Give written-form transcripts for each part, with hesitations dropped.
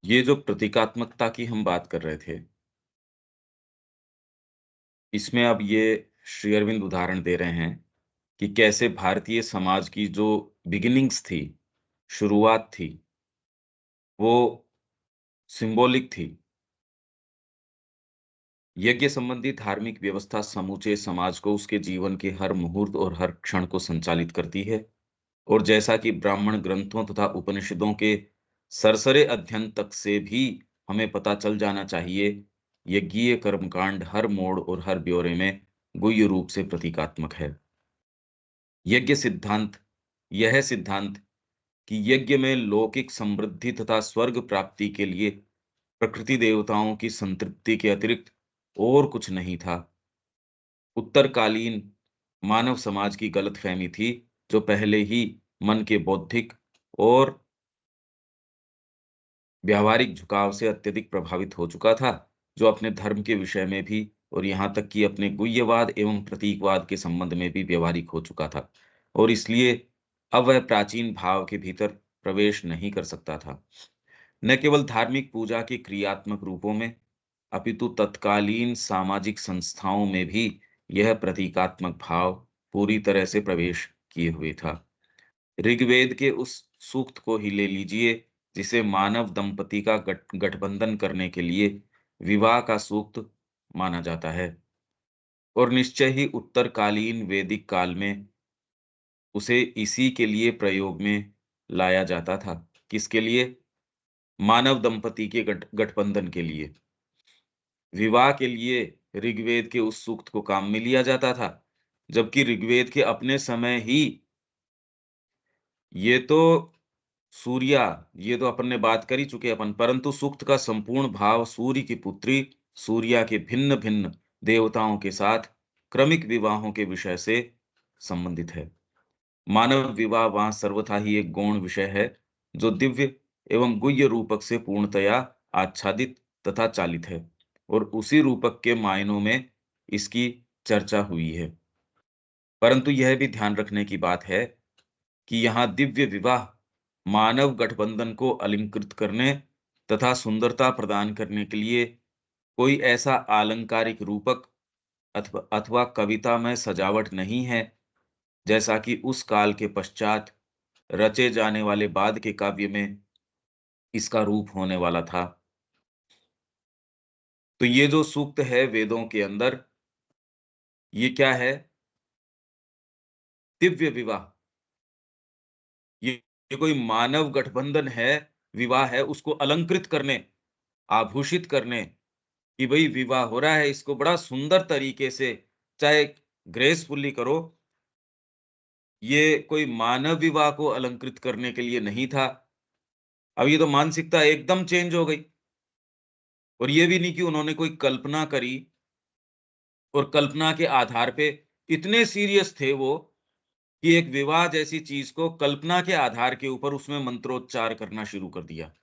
ये जो प्रतीकात्मकता की हम बात कर रहे थे, इसमें अब ये श्री अरविंद उदाहरण दे रहे हैं कि कैसे भारतीय समाज की जो बिगिनिंग्स थी, शुरुआत थी, वो सिंबॉलिक थी। यज्ञ संबंधी धार्मिक व्यवस्था समूचे समाज को उसके जीवन के हर मुहूर्त और हर क्षण को संचालित करती है। और जैसा कि ब्राह्मण ग्रंथों तथा उपनिषदों के सरसरे अध्ययन तक से भी हमें पता चल जाना चाहिए, यज्ञीय कर्मकांड हर मोड़ और हर ब्यौरे में गुह्य रूप से प्रतीकात्मक है। यज्ञ सिद्धांत यह सिद्धांत कि यज्ञ में लौकिक समृद्धि तथा स्वर्ग प्राप्ति के लिए प्रकृति देवताओं की संतृप्ति के अतिरिक्त और कुछ नहीं था, उत्तरकालीन मानव समाज की गलतफहमी थी, जो पहले ही मन के बौद्धिक और व्यावहारिक झुकाव से अत्यधिक प्रभावित हो चुका था, जो अपने धर्म के विषय में भी और यहाँ तक कि अपने गुह्यवाद एवं प्रतीकवाद के संबंध में भी व्यावहारिक हो चुका था। और इसलिए अब वह प्राचीन भाव के भीतर प्रवेश नहीं कर सकता था। न केवल धार्मिक पूजा के क्रियात्मक रूपों में, अपितु तत्कालीन सामाजिक संस्थाओं में भी यह प्रतीकात्मक भाव पूरी तरह से प्रवेश किए हुए था। ऋग्वेद के उस सूक्त को ही ले लीजिए, जिसे मानव दंपति का गठबंधन करने के लिए विवाह का सूक्त माना जाता है। और निश्चय ही उत्तरकालीन वैदिक काल में उसे इसी के लिए प्रयोग में लाया जाता था। किसके लिए? मानव दंपति के गठबंधन के लिए। विवाह के लिए ऋग्वेद के उस सूक्त को काम में लिया जाता था, जबकि ऋग्वेद के अपने समय ही ये तो सूर्या, ये तो अपन ने बात कर ही चुके अपन, परंतु सूक्त का संपूर्ण भाव सूर्य की पुत्री सूर्या के भिन्न-भिन्न देवताओं के साथ क्रमिक विवाहों के विषय से संबंधित है। मानव विवाह वहाँ सर्वथा ही एक गौण विषय है, जो दिव्य एवं गुह्य रूपक से पूर्णतया आच्छादित तथा चालित है, और उसी रूपक के मायनों में इसकी चर्चा हुई है। परंतु यह भी ध्यान रखने की बात है कि यहाँ दिव्य विवाह मानव गठबंधन को अलंकृत करने तथा सुंदरता प्रदान करने के लिए कोई ऐसा आलंकारिक रूपक अथवा कविता में सजावट नहीं है, जैसा कि उस काल के पश्चात रचे जाने वाले बाद के काव्य में इसका रूप होने वाला था। तो ये जो सूक्त है वेदों के अंदर, ये क्या है? दिव्य विवाह। ये ये कोई मानव गठबंधन है, विवाह है, उसको अलंकृत करने, आभूषित करने, कि भई विवाह हो रहा है, इसको बड़ा सुंदर तरीके से, चाहे ग्रेसफुली करो, ये कोई मानव विवाह को अलंकृत करने के लिए नहीं था। अब ये तो मानसिकता एकदम चेंज हो गई। और ये भी नहीं कि उन्होंने कोई कल्पना करी और कल्पना के आधार पे इतने सीरियस थे वो कि एक विवाह जैसी चीज को कल्पना के आधार के ऊपर उसमें मंत्रोच्चार करना शुरू कर दिया।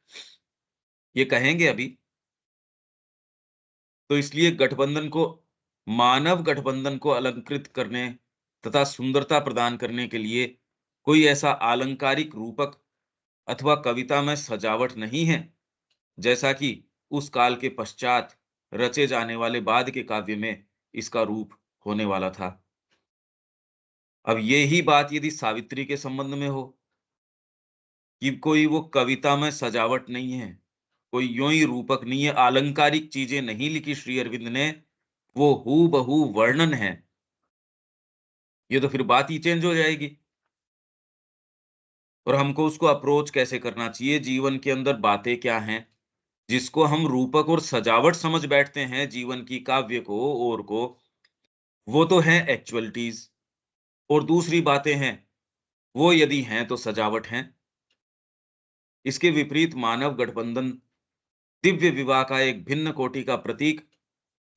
ये कहेंगे अभी। तो इसलिए गठबंधन को, मानव गठबंधन को अलंकृत करने तथा सुंदरता प्रदान करने के लिए कोई ऐसा आलंकारिक रूपक अथवा कविता में सजावट नहीं है, जैसा कि उस काल के पश्चात रचे जाने वाले बाद के काव्य में इसका रूप होने वाला था। अब ये ही बात यदि सावित्री के संबंध में हो, कि कोई वो कविता में सजावट नहीं है, कोई यूं ही रूपक नहीं है, आलंकारिक चीजें नहीं लिखी श्री अरविंद ने, वो हूबहू वर्णन है, ये तो फिर बात ही चेंज हो जाएगी। और हमको उसको अप्रोच कैसे करना चाहिए, जीवन के अंदर बातें क्या हैं, जिसको हम रूपक और सजावट समझ बैठते हैं जीवन की, काव्य को और को, वो तो हैं एक्चुअलिटीज, और दूसरी बातें हैं, वो यदि हैं तो सजावट हैं। इसके विपरीत मानव गठबंधन दिव्य विवाह का एक भिन्न कोटि का प्रतीक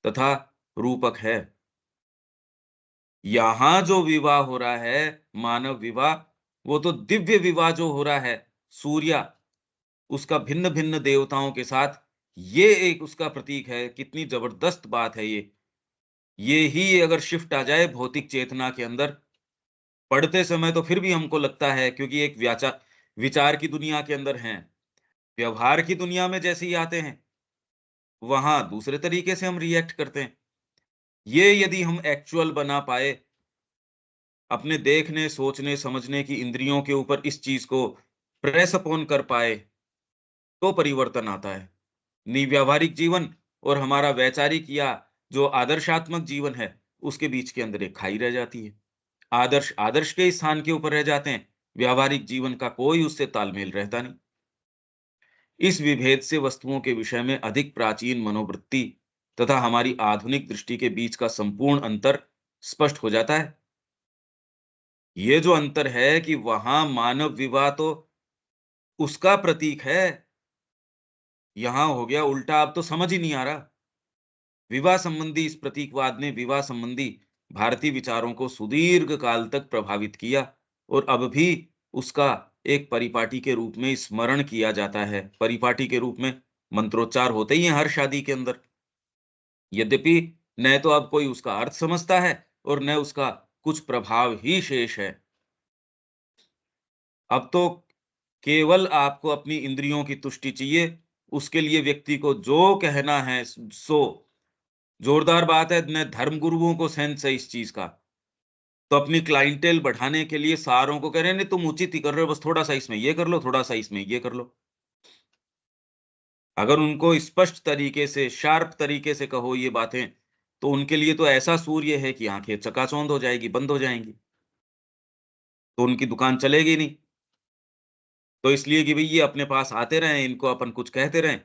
तथा रूपक है। यहाँ जो विवाह हो रहा है, मानव विवाह, वो तो दिव्य विवाह जो हो रहा है, सूर्य, उसका भिन्न-भिन्न देवताओं के साथ, ये एक उसका प्रतीक है। कितनी जबरदस्त बात है ये। ये ही अगर शिफ्ट आ जाए भौतिक चेतना के अंदर, पढ़ते समय तो फिर भी हमको लगता है, क्योंकि एक विचार की दुनिया के अंदर हैं। व्यवहार की दुनिया में जैसे ही आते हैं, वहां दूसरे तरीके से हम रिएक्ट करते हैं। ये यदि हम एक्चुअल बना पाए, अपने देखने, सोचने, समझने की इंद्रियों के ऊपर इस चीज को प्रेस अपॉन कर पाए, तो परिवर्तन आता है। व्यावहारिक जीवन और हमारा वैचारिक या जो आदर्शात्मक जीवन है, उसके बीच के अंदर एक खाई रह जाती है। आदर्श आदर्श के स्थान के ऊपर रह जाते हैं, व्यावहारिक जीवन का कोई उससे तालमेल रहता नहीं। इस विभेद से वस्तुओं के विषय में अधिक प्राचीन मनोवृत्ति तथा हमारी आधुनिक दृष्टि के बीच का संपूर्ण अंतर स्पष्ट हो जाता है। ये जो अंतर है कि वहां मानव विवाह तो उसका प्रतीक है, यहां हो गया उल्टा। अब तो समझ ही नहीं आ रहा। विवाह संबंधी इस प्रतीकवाद ने विवाह संबंधी भारतीय विचारों को सुदीर्घ काल तक प्रभावित किया और अब भी उसका एक परिपाटी के रूप में स्मरण किया जाता है। परिपाटी के रूप में मंत्रोच्चार होते ही हैं हर शादी के अंदर। यद्यपि न तो अब कोई उसका अर्थ समझता है और न उसका कुछ प्रभाव ही शेष है। अब तो केवल आपको अपनी इंद्रियों की तुष्टि चाहिए, उसके लिए व्यक्ति को जो कहना है सो। जोरदार बात है, न धर्म गुरुओं को सेंस है इस चीज का। तो अपनी क्लाइंटेल बढ़ाने के लिए सारों को कह रहे हैं, नहीं तुम उचित ही कर रहे हो, बस थोड़ा-सा इसमें ये कर लो, थोड़ा-सा इसमें ये कर लो। अगर उनको स्पष्ट तरीके से, शार्प तरीके से कहो ये बातें, तो उनके लिए तो ऐसा सूर्य है कि आँखें चकाचौंध हो जाएगी, बंद हो जाएँगी। तो उनकी दुकान चलेगी नहीं। तो इसलिए कि भई ये अपने पास आते रहें, इनको अपन कुछ कहते रहें,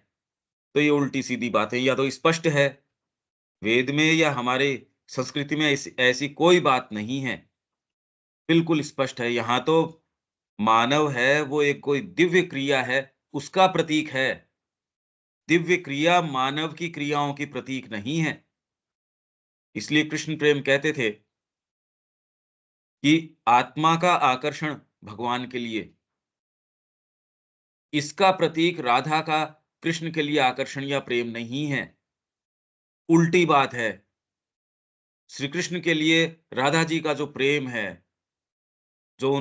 तो ये उल्टी-सीधी बातें या तो स्पष्ट है, वेद में या हमारे संस्कृति में ऐसी ऐसी कोई बात नहीं है। बिल्कुल स्पष्ट है, यहाँ तो मानव है, वो एक कोई दिव्य क्रिया है, उसका प्रतीक है। दिव्य क्रिया मानव की क्रियाओं की प्रतीक नहीं है। इसलिए कृष्ण प्रेम कहते थे कि आत्मा का आकर्षण भगवान के लिए, इसका प्रतीक राधा का कृष्ण के लिए आकर्षण या प्रेम नहीं है। उल्टी बात है। श्री कृष्ण के लिए राधा जी का जो प्रेम है, जो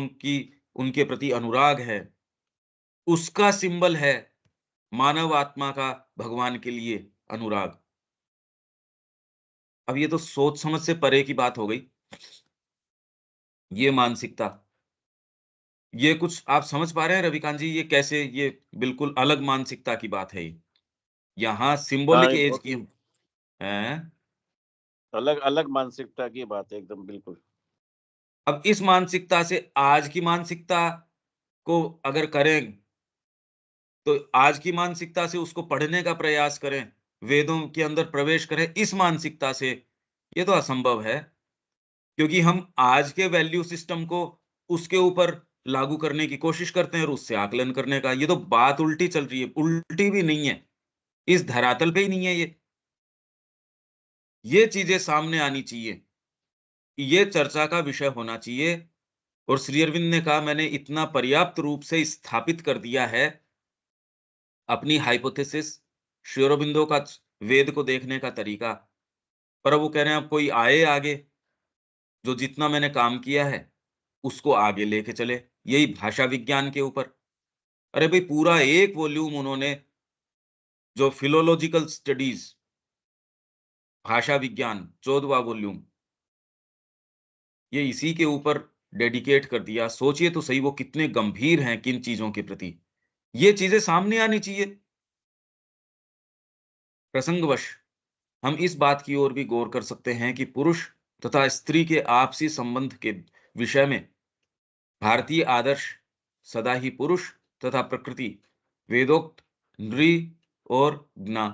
उनके प्रति अनुराग है, उसका सिंबल है मानव आत्मा का भगवान के लिए अनुराग। अब ये तो सोच समझ से परे की बात हो गई। ये मानसिकता, ये कुछ आप समझ पा रहे हैं रविकांत जी, ये कैसे ये बिल्कुल अलग मानसिकता की बात है ये। यहाँ हाँ, सिंबॉलिक ये एज बहुत की ही हैं। अलग अलग मानसिकता की बात है एकदम बिल्कुल। अब इस मानसिकता से आज की मानसिकता को अगर करें, तो आज की मानसिकता से उसको पढ़ने का प्रयास करें, वेदों के अंदर प्रवेश करें इस मानसिकता से, ये तो असंभव है। क्योंकि हम आज के वैल्यू सिस्टम को उसके ऊपर लागू करने की कोशिश करते हैं और उससे आकलन करने का, ये तो बात उल्टी चल रही है। उल्टी भी नहीं है, इस धरातल पे ही नहीं है ये। ये चीजें सामने आनी चाहिए, ये चर्चा का विषय होना चाहिए। और श्री अरविंद ने कहा मैंने इतना पर्याप्त रूप से स्थापित कर दिया है अपनी हाइपोथेसिस, श्री अरबिंदो का वेद को देखने का तरीका। पर अब वो कह रहे हैं अब कोई आए आगे, जो जितना मैंने काम किया है उसको आगे लेके चले, यही भाषा विज्ञान के ऊपर। अरे भाई पूरा एक वॉल्यूम उन्होंने, जो फिलोलॉजिकल स्टडीज, भाषा विज्ञान 14वां वॉल्यूम, ये इसी के ऊपर डेडिकेट कर दिया। सोचिए तो सही वो कितने गंभीर हैं किन चीजों के प्रति। ये चीजें सामने आनी चाहिए। प्रसंगवश हम इस बात की ओर भी गौर कर सकते हैं कि पुरुष तथा स्त्री के आपसी संबंध के विषय में भारतीय आदर्श सदा ही पुरुष तथा प्रकृति, वेदोक्त नृ और ज्ञा,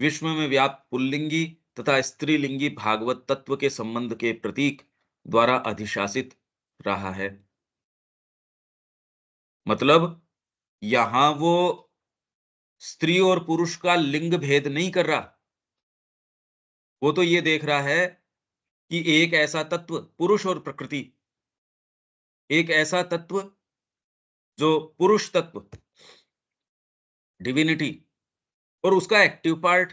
विश्व में व्याप्त पुल्लिंगी तथा स्त्रीलिंगी भागवत तत्व के संबंध के प्रतीक द्वारा अधिशासित रहा है। मतलब यहां वो स्त्री और पुरुष का लिंग भेद नहीं कर रहा, वो तो ये देख रहा है कि एक ऐसा तत्व पुरुष और प्रकृति, एक ऐसा तत्व जो पुरुष तत्व डिविनिटी, और उसका एक्टिव पार्ट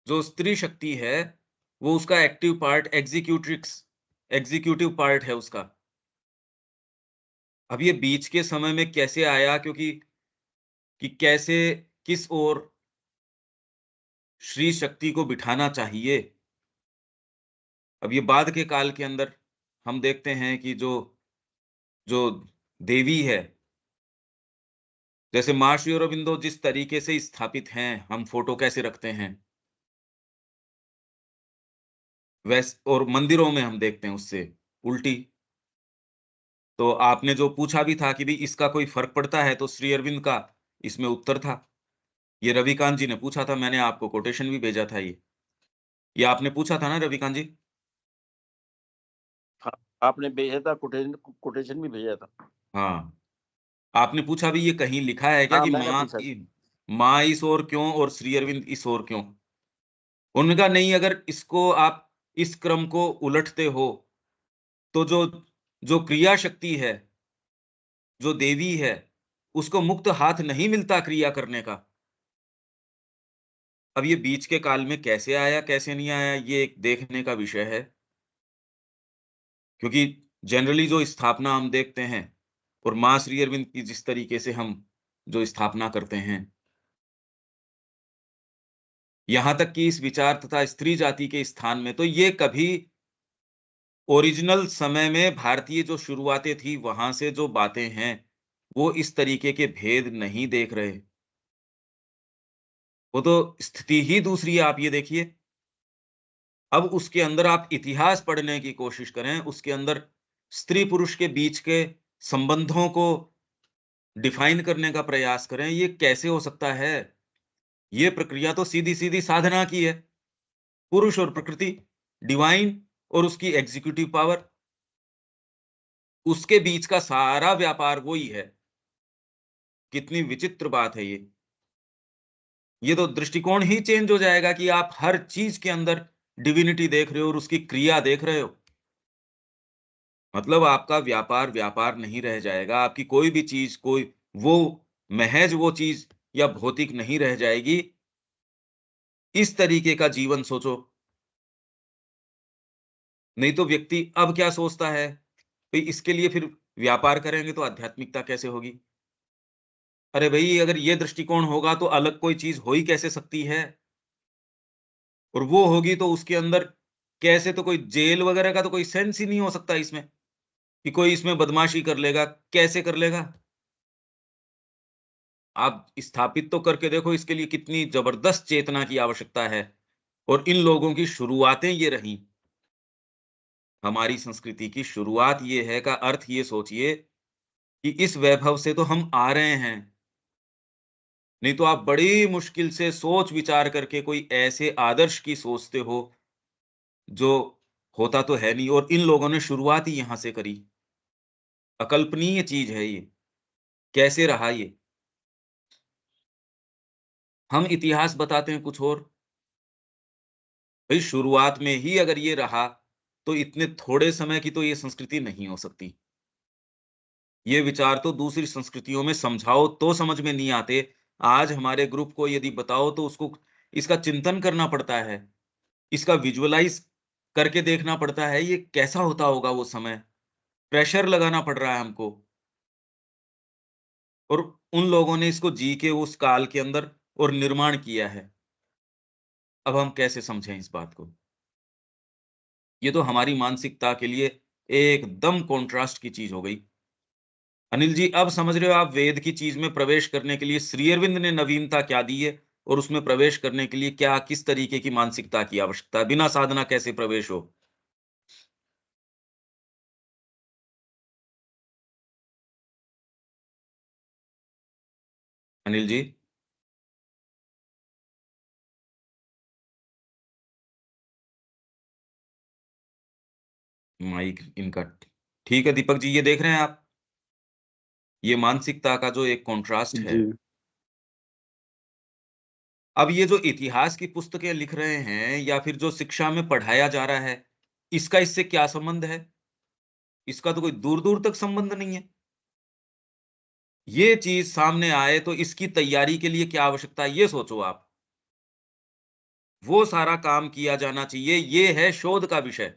जो स्त्री शक्ति है, वो उसका एक्टिव पार्ट एग्जीक्यूट्रिक्स, एग्जीक्यूटिव पार्ट है उसका। अब ये बीच के समय में कैसे आया, क्योंकि कि कैसे, किस ओर श्री शक्ति को बिठाना चाहिए। अब ये बाद के काल के अंदर हम देखते हैं कि जो जो देवी है, जैसे माँ श्री अरबिंदो जिस तरीके से स्थापित हैं, हम फ़ोटो कैसे रखते हैं, और मंदिरों में हम देखते हैं उससे उल्टी। तो आपने जो पूछा भी था कि भई इसका कोई फ़र्क पड़ता है, तो श्री अरविंद का इसमें उत्तर था। ये रविकांत जी ने पूछा था, मैंने आपको कोटेशन भी भेजा था ये। ये आपने पूछा था ना रविकांत जी? हाँ, आपने भेजा था कोटेशन भी भेजा था। हाँ। आपने पूछा भी ये कहीं लिखा है क्या हाँ, कि मैंने पूछा। माँ इस ओर क्यों और श्री अरविंद इस ओर क्यों? उन्होंने कहा नहीं, अगर इसको आप इस क्रम को उलटते हो, तो जो जो क्रिया शक्ति है, जो देवी है, उसको मुक्त हाथ नहीं मिलता क्रिया करने का। अब ये बीच के काल में कैसे आया, कैसे नहीं आया, ये एक देखने का विषय है। क्योंकि जनरली जो स्थापना हम देखते हैं और माँ श्री अरविंद की जिस तरीके से हम जो स्थापना करते हैं, यहाँ तक कि इस विचार तथा स्त्री जाति के स्थान में, तो ये कभी ओरिजिनल समय में भारतीय जो शुरुआतें थी, वहाँ से जो बातें हैं, वो इस तरीके के भेद नहीं देख रहे। वो तो स्थिति ही दूसरी है, आप ये देखिए। अब उसके अंदर आप इतिहास पढ़ने की कोशिश करें, उसके अंदर स्त्री-पुरुष के बीच के संबंधों को डिफाइन करने का प्रयास करें, ये कैसे हो सकता है? ये प्रक्रिया तो सीधी-सीधी साधना की है। पुरुष और प्रकृति, डिवाइन और उसकी एग्ज़ीक्यूटिव पावर, उसके बीच का सारा व्यापार वो ही है। कितनी विचित्र बात है ये। ये तो दृष्टिकोण ही चेंज हो जाएगा कि आप हर चीज़ के अंदर डिविनिटी देख रहे हो और उसकी क्रिया देख रहे हो। मतलब आपका व्यापार, व्यापार नहीं रह जाएगा, आपकी कोई भी चीज़, कोई वो महज़ वो चीज़ या भौतिक नहीं रह जाएगी। इस तरीके का जीवन सोचो, नहीं तो व्यक्ति अब क्या सोचता है, भई इसके लिए फिर व्यापार करेंगे तो आध्यात्मिकता कैसे होगी? अरे भई, अगर ये दृष्टिकोण होगा तो अलग कोई चीज़ हो ही कैसे सकती है? और वो होगी तो उसके अंदर कैसे, तो कोई जेल वगैरह का तो कोई सेंस ही नहीं हो सकता इसमें, कि कोई इसमें बदमाशी कर लेगा, कैसे कर लेगा? आप स्थापित तो करके देखो, इसके लिए कितनी ज़बरदस्त चेतना की आवश्यकता है और इन लोगों की शुरुआतें ये रहीं। हमारी संस्कृति की शुरुआत ये है का अर्थ ये सोचिए कि इस वैभव से तो हम आ रहे हैं। नहीं तो आप बड़ी मुश्किल से सोच विचार करके कोई ऐसे आदर्श की सोचते हो, जो होता तो है नहीं, और इन लोगों ने शुरुआत ही यहाँ से करी। अकल्पनीय चीज़ है ये, कैसे रहा ये? हम इतिहास बताते हैं कुछ और, भई शुरुआत में ही अगर ये रहा, तो इतने थोड़े समय की तो ये संस्कृति नहीं हो सकती। ये विचार तो दूसरी संस्कृतियों में समझाओ तो समझ में नहीं आते। आज हमारे ग्रुप को यदि बताओ तो उसको इसका चिंतन करना पड़ता है। इसका विजुअलाइज़ करके देखना पड़ता है, ये कैसा होता होगा वो समय? प्रेशर लगाना पड़ रहा है हमको, और उन लोगों ने इसको जी के उस काल के अंदर और निर्माण किया है। अब हम कैसे समझें इस बात को? ये तो हमारी मानसिकता के लिए एकदम कॉन्ट्रास्ट की चीज़ हो गई। अनिल जी, अब समझ रहे हो आप वेद की चीज़ में प्रवेश करने के लिए श्री अरविंद ने नवीनता क्या दी है और उसमें प्रवेश करने के लिए क्या, किस तरीके की मानसिकता की आवश्यकता है? बिना साधना कैसे प्रवेश हो? अनिल जी, माइक इनका ठीक है। दीपक जी, ये देख रहे हैं आप? ये मानसिकता का जो एक कॉन्ट्रास्ट है। जी, अब ये जो इतिहास की पुस्तकें लिख रहे हैं या फिर जो शिक्षा में पढ़ाया जा रहा है, इसका इससे क्या संबंध है? इसका तो कोई दूर-दूर तक संबंध नहीं है। ये चीज़ सामने आए तो इसकी तैयारी के लिए क्या आवश्यकता है, ये सोचो आप। वो सारा काम किया जाना चाहिए, ये है शोध का विषय।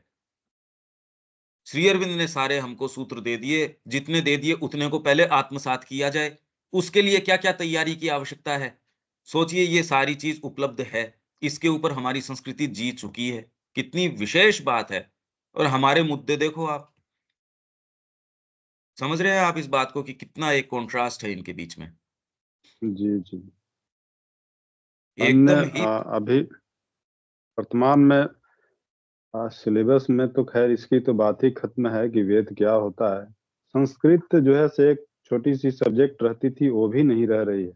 श्री अरविंद ने सारे हमको सूत्र दे दिए, जितने दे दिए उतने को पहले आत्मसात किया जाए। उसके लिए क्या-क्या तैयारी की आवश्यकता है? सोचिए ये सारी चीज़ उपलब्ध है। इसके ऊपर हमारी संस्कृति जी चुकी है। कितनी विशेष बात है। और हमारे मुद्दे देखो आप। समझ रहे हैं आप इस बात को कि कितना एक कॉन्ट्रास्ट है इनके बीच में? जी, जी। अन्य एकदम ही अभी वर्तमान में सिलेबस में तो ख़ैर इसकी तो बात ही ख़त्म है कि वेद क्या होता है। संस्कृत जो है से एक छोटी-सी सब्जेक्ट रहती थी, वो भी नहीं रह रही है।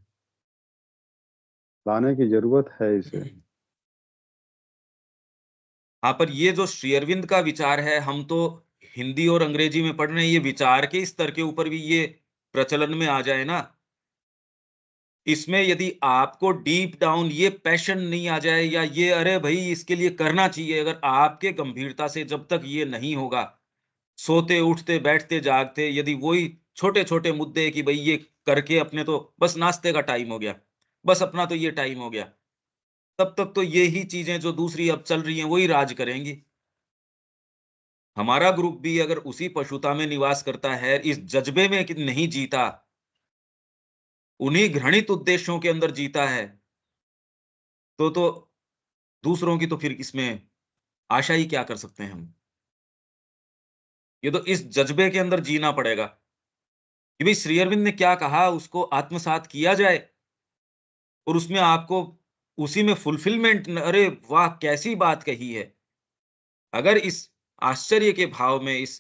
लाने की ज़रूरत है इसे। हाँ, पर ये जो श्री अरविंद का विचार है, हम तो हिंदी और अंग्रेजी में पढ़ रहे हैं, ये विचार के स्तर के ऊपर भी ये प्रचलन में आ जाए ना, इसमें यदि आपको डीप डाउन ये पैशन नहीं आ जाए या ये अरे भई इसके लिए करना चाहिए, अगर आपके गंभीरता से जब तक ये नहीं होगा, सोते, उठते, बैठते, जागते यदि वही छोटे-छोटे मुद्दे कि भई ये करके अपने तो बस नाश्ते का टाइम हो गया, बस अपना तो ये टाइम हो गया, तब तक तो ये ही चीज़ें जो दूसरी अब चल रही हैं, वही राज करेंगी। हमारा ग्रुप भी अगर उसी पशुता में निवास करता है, इस जज़्बे में कि नहीं जीता, उन्हीं घृणित उद्देश्यों के अंदर जीता है, तो दूसरों की तो फिर इसमें आशा ही क्या कर सकते हैं हम? ये तो इस जज़्बे के अंदर जीना पड़ेगा कि भई श्री अरविंद ने क्या कहा उसको आत्मसात किया जाए और उसमें आपको उसी में फुलफिलमेंट न अरे वाह! कैसी बात कही है। अगर इस आश्चर्य के भाव में इस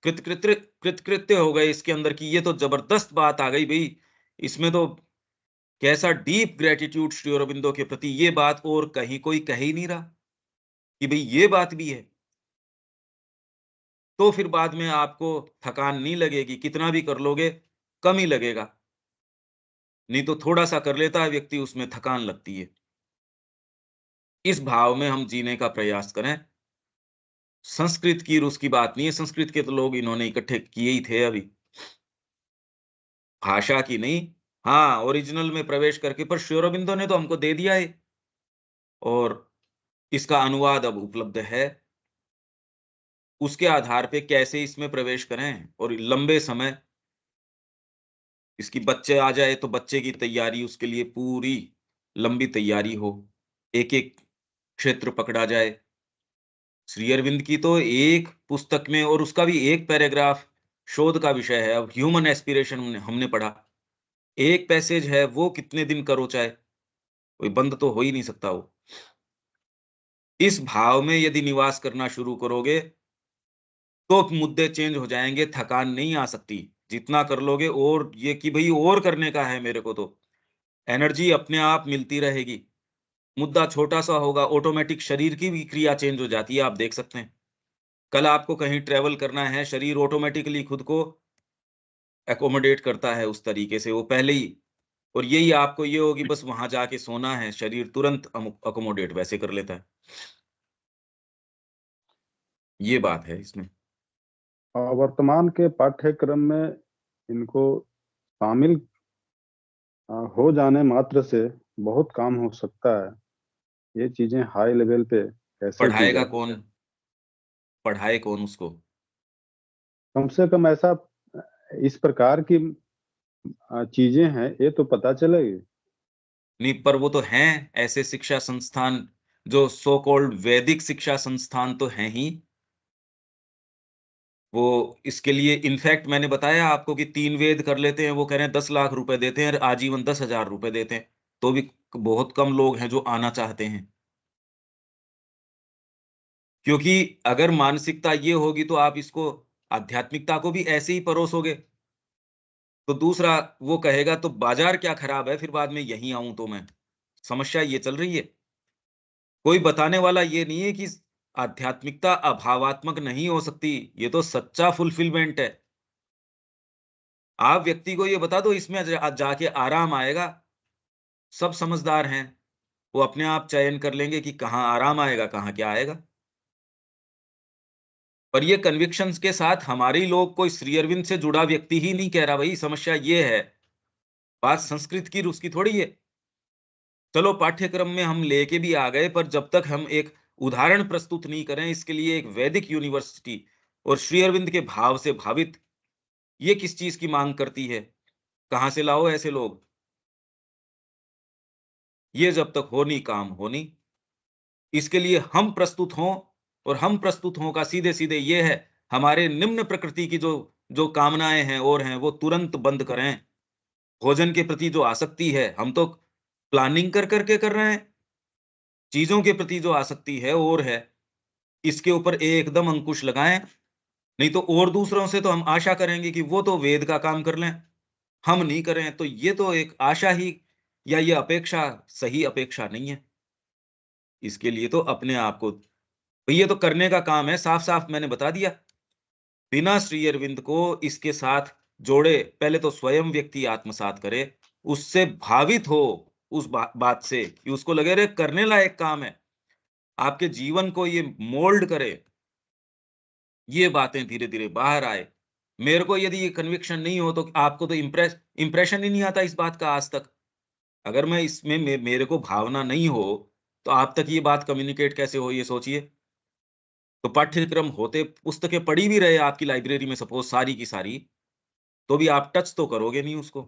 कृतकृत्य हो गए इसके अंदर कि ये तो ज़बरदस्त बात आ गई भई, इसमें तो कैसा डीप ग्रैटिट्यूड श्री अरबिंदो के प्रति ये बात और कहीं कोई कह ही नहीं रहा कि भई ये बात भी है। तो फिर बाद में आपको थकान नहीं लगेगी, कितना भी कर लोगे, कम ही लगेगा। नहीं तो थोड़ा-सा कर लेता है व्यक्ति उसमें थकान लगती है। इस भाव में हम जीने का प्रयास करें। संस्कृत की और उसकी बात नहीं है, संस्कृत के तो लोग इन्होंने इकट्ठे किए ही थे अभी। भाषा की नहीं, हाँ, ओरिजिनल में प्रवेश करके पर श्री अरबिंदो ने तो हमको दे दिया है और इसका अनुवाद अब उपलब्ध है। उसके आधार पे कैसे इसमें प्रवेश करें और लंबे समय इसकी बच्चे आ जाए तो बच्चे की तैयारी उसके लिए पूरी लंबी तैयारी हो। एक-एक क्षेत्र पकड़ा जाए। श्री अरविंद की तो एक पुस्तक में और उसका भी एक पैराग्राफ शोध का विषय है। अब ह्यूमन एस्पिरेशन हमने हमने पढ़ा। एक पैसेज है वो कितने दिन करो चाहे, कोई बंद तो हो ही नहीं सकता वो। इस भाव में यदि निवास करना शुरू करोगे तो मुद्दे चेंज हो जाएँगे, थकान नहीं आ सकती। जितना कर लोगे और ये कि भई और करने का है मेरे को तो, एनर्जी अपने आप मिलती रहेगी। मुद्दा छोटा-सा होगा, ऑटोमैटिक शरीर की भी क्रिया चेंज हो जाती है, आप देख सकते हैं। कल आपको कहीं ट्रैवल करना है, शरीर ऑटोमैटिकली खुद को एक्कोमोडेट करता है उस तरीके से, वो पहले ही और यही आपको ये हो कि बस वहाँ जाके सोना है, शरीर तुरंत एक्कोमोडेट वैसे कर लेता है। ये बात है इसमें। वर्तमान के पाठ्यक्रम में इनको शामिल हो जाने मात्र से बहुत काम हो सकता है। ये चीज़ें हाई लेवल पे कैसे की पढ़ाएगा जाए? कौन? पढ़ाए कौन उसको? कम से कम ऐसा इस प्रकार की चीज़ें हैं, ये तो पता चलेगी। नहीं, पर वो तो हैं ऐसे शिक्षा संस्थान जो सो कॉल्ड वैदिक शिक्षा संस्थान तो हैं ही। वो इसके लिए इनफैक्ट मैंने बताया आपको कि 3 वेद कर लेते हैं, वो कह रहे हैं 10 लाख रुपए देते हैं और आजीवन 10,000 रुपए देते हैं। तो भी बहुत कम लोग हैं जो आना चाहते हैं। क्योंकि अगर मानसिकता ये होगी तो आप इसको आध्यात्मिकता को भी ऐसे ही परोसोगे। तो दूसरा वो कहेगा तो बाज़ार क्या खराब है फिर बाद में यहीं आऊँ तो मैं। समस्या ये चल रही है। कोई बताने वाला ये नहीं है कि आध्यात्मिकता अभावात्मक नहीं हो सकती, ये तो सच्चा फुलफिलमेंट है। आप व्यक्ति को ये बता दो इसमें जाके आराम आएगा, सब समझदार हैं, वो अपने आप चयन कर लेंगे कि कहाँ आराम आएगा, कहाँ क्या आएगा। पर ये कन्विक्शंस के साथ हमारे ही लोग कोई श्री अरविंद से जुड़ा व्यक्ति ही नहीं कह रहा भई, समस्या ये है। बात संस्कृत की, रूस की थोड़ी है। चलो पाठ्यक्रम में हम लेके भी आ गए पर जब तक हम एक उदाहरण प्रस्तुत नहीं करें इसके लिए एक वैदिक यूनिवर्सिटी और श्री अरविंद के भाव से भावित ये किस चीज की मांग करती है? कहां से लाओ ऐसे लोग? ये जब तक हो नहीं काम हो नहीं। इसके लिए हम प्रस्तुत हों, और हम प्रस्तुत हों का सीधे-सीधे ये है, हमारे निम्न प्रकृति की जो जो कामनाएँ हैं और हैं, वो तुरंत बंद करें। भोजन के प्रति जो आसक्ति है, हम तो प्लानिंग कर के कर रहे हैं। चीज़ों के प्रति जो आसक्ति है और है, इसके ऊपर एकदम अंकुश लगाएँ, नहीं तो और दूसरों से तो हम आशा करेंगे कि वो तो वेद का काम कर लें, हम नहीं करें, तो ये तो एक आशा ही, या ये अपेक्षा सही अपेक्षा नहीं है। इसके लिए तो अपने आप को, भई ये तो करने का काम है, साफ-साफ मैंने बता दिया। बिना श्री अरविंद को इसके साथ जोड़े, पहले तो स्वयं व्यक्ति आत्मसात करे, उससे भावित हो उस बात से कि उसको लगे रे करने लायक काम है, आपके जीवन को ये मोल्ड करे, ये बातें धीरे-धीरे बाहर आए। मेरे को यदि ये कन्विक्शन नहीं हो तो आपको तो इम्प्रेशन ही नहीं आता इस बात का आज तक। अगर मैं इसमें मेरे को भावना नहीं हो, तो आप तक ये बात कम्युनिकेट कैसे हो, ये सोचिए। तो पाठ्यक्रम होते, पुस्तकें पढ़ी भी रहे आपकी लाइब्रेरी में सपोज़ सारी की सारी, तो भी आप टच तो करोगे नहीं उसको।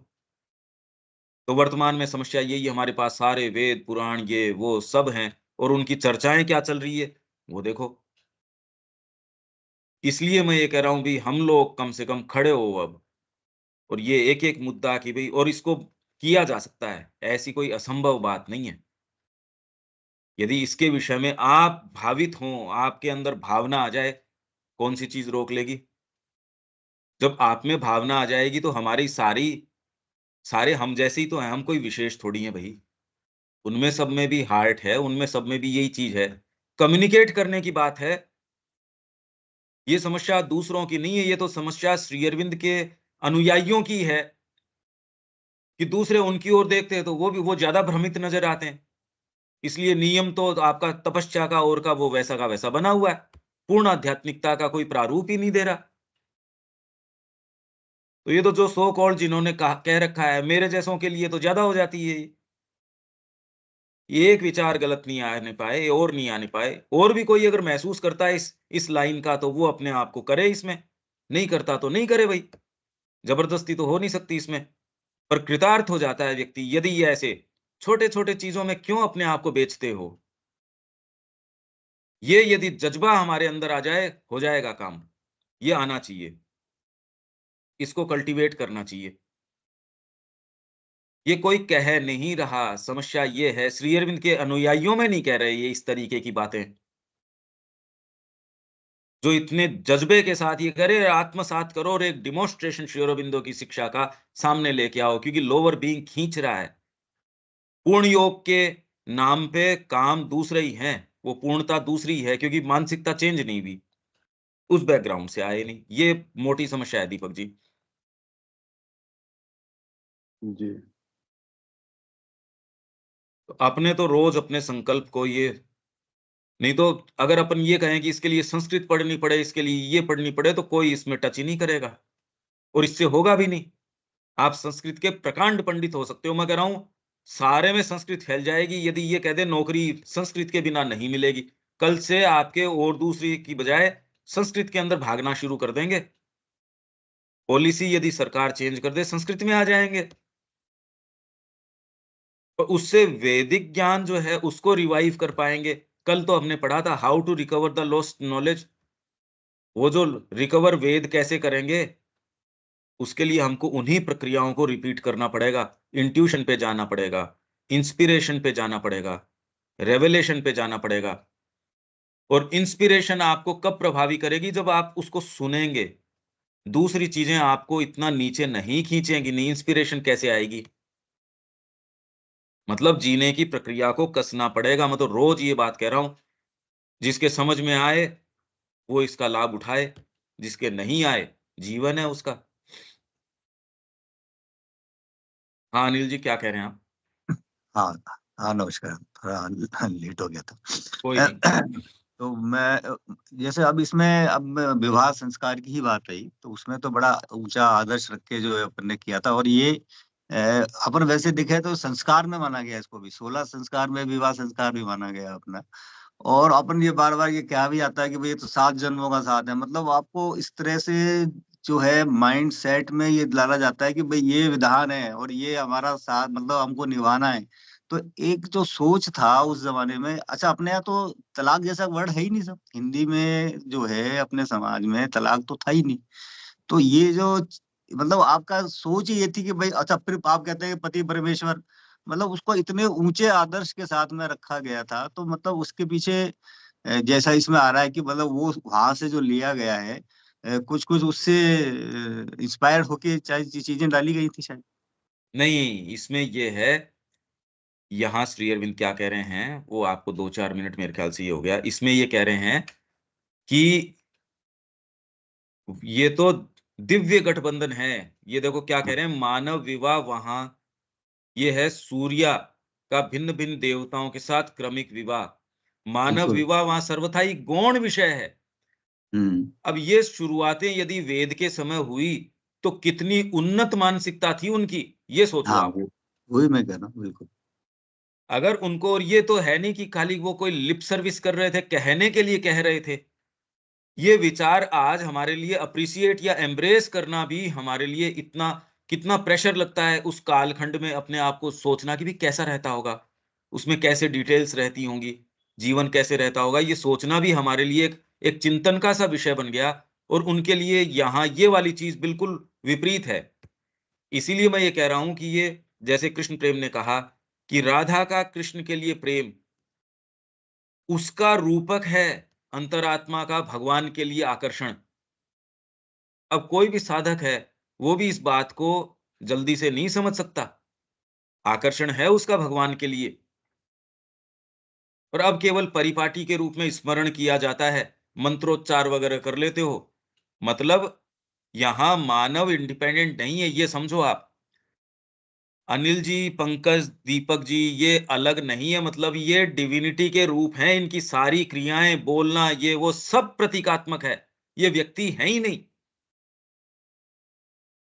तो वर्तमान में समस्या यही है, हमारे पास सारे वेद, पुराण ये वो सब हैं, और उनकी चर्चाएँ क्या चल रही है, वो देखो। इसलिए मैं ये कह रहा हूँ भई हम लोग कम से कम खड़े हो अब, और ये एक-एक मुद्दा कि भई, और इसको किया जा सकता है, ऐसी कोई असंभव बात नहीं है। यदि इसके विषय में आप भावित हों, आपके अंदर भावना आ जाए, कौन-सी चीज़ रोक लेगी? जब आप में भावना आ जाएगी तो हमारी सारे हम जैसे ही तो हैं, हम कोई विशेष थोड़ी हैं भई। उनमें सब में भी हार्ट है, उनमें सब में भी यही चीज़ है। कम्युनिकेट करने की बात है, ये समस्या दूसरों की नहीं है, ये तो समस्या श्री अरविंद के अनुयायियों की है, कि दूसरे उनकी ओर देखते हैं तो वो ज़्यादा भ्रमित नज़र आते हैं। इसलिए नियम तो आपका तपस्या का और का वो वैसा का वैसा बना हुआ है। पूर्ण आध्यात्मिकता का कोई प्रारूप ही नहीं दे रहा। तो ये तो जो सो कॉल्ड जिन्होंने कहा कह रखा है, मेरे जैसों के लिए तो ज़्यादा हो जाती है ये। ये एक विचार गलत नहीं आने पाए और नहीं आने पाए। और भी कोई अगर महसूस करता है इस लाइन का, तो वो अपने आप को करे इसमें, नहीं करता तो नहीं करे भई। ज़बरदस्ती तो हो नहीं सकती इसमें। पर कृतार्थ हो जाता है व्यक्ति यदि ये ऐसे छोटे-छोटे चीज़ों में क्यों अपने आप को बेचते हो? ये यदि जज़्बा हमारे अंदर आ जाए, हो जाएगा काम। ये आना चाहिए। इसको कल्टीवेट करना चाहिए। ये कोई कह नहीं रहा, समस्या ये है श्री अरविंद के अनुयायियों में नहीं कह रहे ये इस तरीके की बातें। जो इतने जज़्बे के साथ ये कह रहे हैं, आत्मसात करो और एक डेमोंस्ट्रेशन श्री अरबिंदो की शिक्षा का सामने लेके आओ, क्योंकि लोअर बीइंग खींच रहा है। पूर्ण योग के नाम पे काम दूसरे ही हैं, वो पूर्णता दूसरी है, क्योंकि मानसिकता चेंज नहीं हुई। उस बैकग्राउंड से आए नहीं। ये मोटी समस्या है दीपक जी। जी। तो अपने तो रोज़ अपने संकल्प को ये, नहीं तो अगर अपन ये कहें कि इसके लिए संस्कृत पढ़नी पड़े, इसके लिए ये पढ़नी पड़े, तो कोई इसमें टच ही नहीं करेगा, और इससे होगा भी नहीं। आप संस्कृत के प्रकांड पंडित हो सकते हो, मैं कह रहा हूँ, सारे में संस्कृत फैल जाएगी यदि ये कह दें नौकरी संस्कृत के बिना नहीं मिलेगी। कल से आपके और दूसरी की बजाय संस्कृत के अंदर भागना शुरू कर देंगे। पॉलिसी यदि सरकार चेंज कर दे, संस्कृत में आ जाएँगे। तो उससे वैदिक ज्ञान जो है उसको रिवाइव कर पाएँगे। कल तो हमने पढ़ा था how to recover the lost knowledge. वो जो रिकवर वेद कैसे करेंगे, उसके लिए हमको उन्हीं प्रक्रियाओं को रिपीट करना पड़ेगा। इंट्यूशन पे जाना पड़ेगा, इंस्पिरेशन पे जाना पड़ेगा, रेवलेशन पे जाना पड़ेगा। और इंस्पिरेशन आपको कब प्रभावी करेगी, जब आप उसको सुनेंगे। दूसरी चीज़ें आपको इतना नीचे नहीं खींचेंगी, नहीं इंस्पिरेशन कैसे आएगी? मतलब जीने की प्रक्रिया को कसना पड़ेगा। मैं तो रोज़ ये बात कह रहा हूँ, जिसके समझ में आए, वो इसका लाभ उठाए, जिसके नहीं आए, जीवन है उसका। हाँ, अनिल जी क्या कह रहे हैं आप? हाँ, हाँ, नमस्कार। थोड़ा लेट हो गया था। कोई नहीं। तो मैं जैसे अब इसमें अब विवाह संस्कार की ही बात आई, तो उसमें तो बड़ा ऊँचा आदर्श रख के जो है अपन ने किया था, और ये अपन वैसे देखें तो संस्कार में माना गया इसको भी, 16 संस्कार में विवाह संस्कार भी माना गया अपना। और अपन ये बार बार ये क्या भी आता है कि भाई ये तो 7 जन्मों का साथ है, मतलब आपको इस तरह से जो है माइंड सेट में ये डाला जाता है कि भाई ये विधान है और ये हमारा साथ, मतलब हमको निभाना है। तो एक जो सोच था उस जमाने में, अच्छा अपने यहाँ तो तलाक जैसा वर्ड है ही नहीं, सब हिंदी में जो है अपने समाज में तलाक तो था ही नहीं। तो ये जो मतलब आपका सोच ही ये थी कि भाई, अच्छा फिर आप कहते हैं कि पति परमेश्वर, मतलब उसको इतने ऊंचे आदर्श के साथ में रखा गया था, तो मतलब उसके पीछे जैसा इसमें आ रहा है कि मतलब वो वहां से जो लिया गया है, कुछ कुछ उससे इंस्पायर होके चाहे चीजें डाली गई थी शायद। नहीं, इसमें ये है, यहाँ श्री अरविंद क्या कह रहे हैं, वो आपको 2-4 मिनट मेरे ख्याल से ये हो गया। इसमें ये कह रहे हैं कि ये तो दिव्य गठबंधन है। ये देखो क्या कह रहे हैं, मानव विवाह वहाँ ये है सूर्या का भिन्न-भिन्न देवताओं के साथ क्रमिक विवाह। मानव बिल्कुल। विवाह वहाँ सर्वथा ही गौण विषय है। हम्म। अब ये शुरुआतें यदि वेद के समय हुई, तो कितनी उन्नत मानसिकता थी उनकी, ये सोचो हाँ, आप। वो वही मैं कह रहा हूँ, बिल्कुल। अगर उनको, और ये तो है नहीं कि खाली वो कोई लिप सर्विस कर रहे थे, कहने के लिए कह रहे थे। ये विचार आज हमारे लिए अप्रिशिएट या एम्ब्रेस करना भी हमारे लिए इतना कितना प्रेशर लगता है, उस कालखंड में अपने आप को सोचना कि भी कैसा रहता होगा, उसमें कैसे डिटेल्स रहती होंगी, जीवन कैसे रहता होगा, ये सोचना भी हमारे लिए एक चिंतन का सा विषय बन गया। और उनके लिए यहाँ ये वाली चीज बिल्कुल विपरीत है। इसीलिए मैं ये कह रहा हूं कि ये, जैसे कृष्ण प्रेम ने कहा कि राधा का कृष्ण के लिए प्रेम उसका रूपक है, अंतरात्मा का भगवान के लिए आकर्षण। अब कोई भी साधक है, वो भी इस बात को जल्दी से नहीं समझ सकता। आकर्षण है उसका भगवान के लिए, और अब केवल परिपाटी के रूप में स्मरण किया जाता है, मंत्रोच्चार वगैरह कर लेते हो। मतलब यहां मानव इंडिपेंडेंट नहीं है, ये समझो आप। अनिल जी, पंकज, दीपक जी, ये अलग नहीं है, मतलब ये डिविनिटी के रूप हैं, इनकी सारी क्रियाएं, बोलना, ये वो सब प्रतीकात्मक है। ये व्यक्ति है ही नहीं।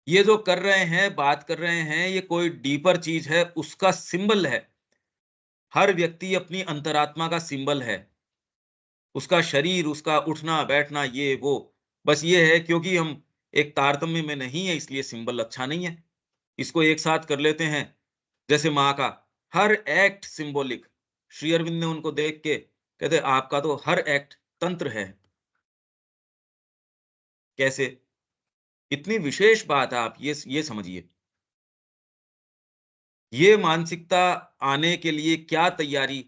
ये जो कर रहे हैं, बात कर रहे हैं, ये कोई डीपर चीज है, उसका सिंबल है। हर व्यक्ति अपनी अंतरात्मा का सिंबल है। उसका शरीर, उसका उठना बैठना, ये वो, बस ये है क्योंकि हम एक तारतम्य में नहीं है, इसलिए सिंबल अच्छा नहीं है। इसको एक साथ कर लेते हैं। जैसे माँ का हर एक्ट सिंबॉलिक। श्री अरविंद ने उनको देख के कहते आपका तो हर एक्ट तंत्र है। कैसे? इतनी विशेष बात है, आप ये समझिए। ये मानसिकता आने के लिए क्या तैयारी।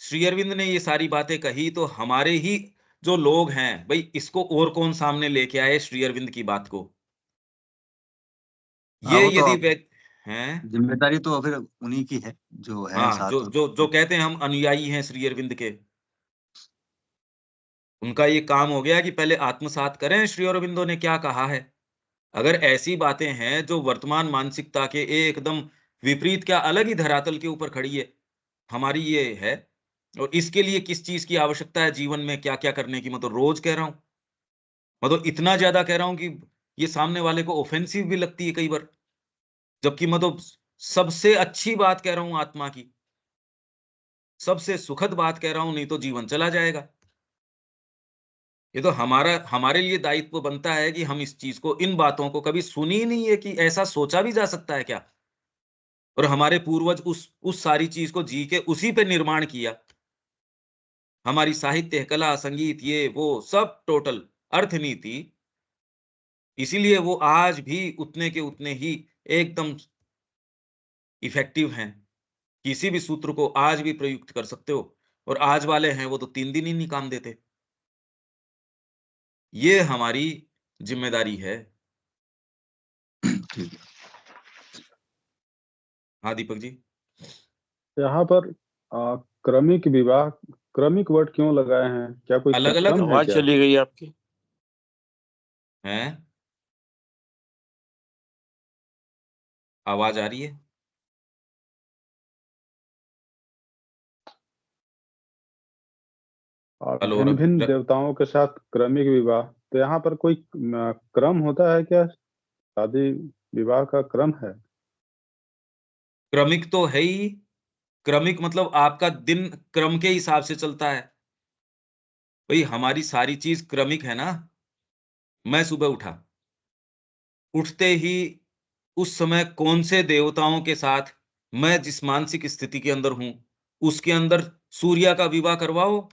श्री अरविंद ने ये सारी बातें कही तो हमारे ही जो लोग हैं भाई, इसको और कौन सामने लेके आए श्री अरविंद की बात को। हाँ, ये वो तो यदि अब वे हैं, जिम्मेदारी तो फिर उन्हीं की है जो है हाँ, जो साथ जो जो में। कहते हैं हम अनुयायी हैं श्री अरविंद के, उनका ये काम हो गया कि पहले आत्मसात करें श्री अरविंदो ने क्या कहा है। अगर ऐसी बातें हैं जो वर्तमान मानसिकता के एकदम विपरीत, क्या अलग ही धरातल के ऊपर खड़ी है, हमारी ये है। और इसके लिए किस चीज की आवश्यकता है जीवन में, क्या क्या करने की, मैं तो रोज कह रहा हूं। मैं तो इतना ज्यादा कह रहा हूं कि ये सामने वाले को ऑफेंसिव भी लगती है कई बार, जबकि मैं तो सबसे अच्छी बात कह रहा हूं आत्मा की, सबसे सुखद बात कह रहा हूं, नहीं तो जीवन चला जाएगा। ये तो हमारे लिए दायित्व बनता है कि हम इस चीज को, इन बातों को कभी सुनी ही नहीं है कि ऐसा सोचा भी जा सकता है क्या। और हमारे पूर्वज उस सारी चीज को जी के उसी पे निर्माण किया। हमारी साहित्य, कला, संगीत, ये वो सब टोटल अर्थनीति, इसीलिए वो आज भी उतने के उतने ही एकदम इफेक्टिव हैं। किसी भी सूत्र को आज भी प्रयुक्त कर सकते हो, और आज वाले हैं वो तो 3 दिन ही नहीं काम देते। ये हमारी जिम्मेदारी है। ठीक है। हाँ, दीपक जी। यहाँ पर क्रमिक विवाह, क्रमिक वर्ड क्यों लगाए हैं? क्या कोई अलग-अलग क्रम है आवाज क्या? चली गई आपकी। हैं? आवाज आ रही है? हेलो, भिन्न भिन्न देवताओं के साथ क्रमिक विवाह, तो यहाँ पर कोई क्रम होता है क्या? शादी विवाह का क्रम है? क्रमिक तो है ही, क्रमिक मतलब आपका दिन क्रम के हिसाब से चलता है। भाई हमारी सारी चीज क्रमिक है ना। मैं सुबह उठा, उठते ही उस समय कौन से देवताओं के साथ मैं जिस मानसिक स्थिति के अंदर हूं, उसके अंदर सूर्य का विवाह करवाओ।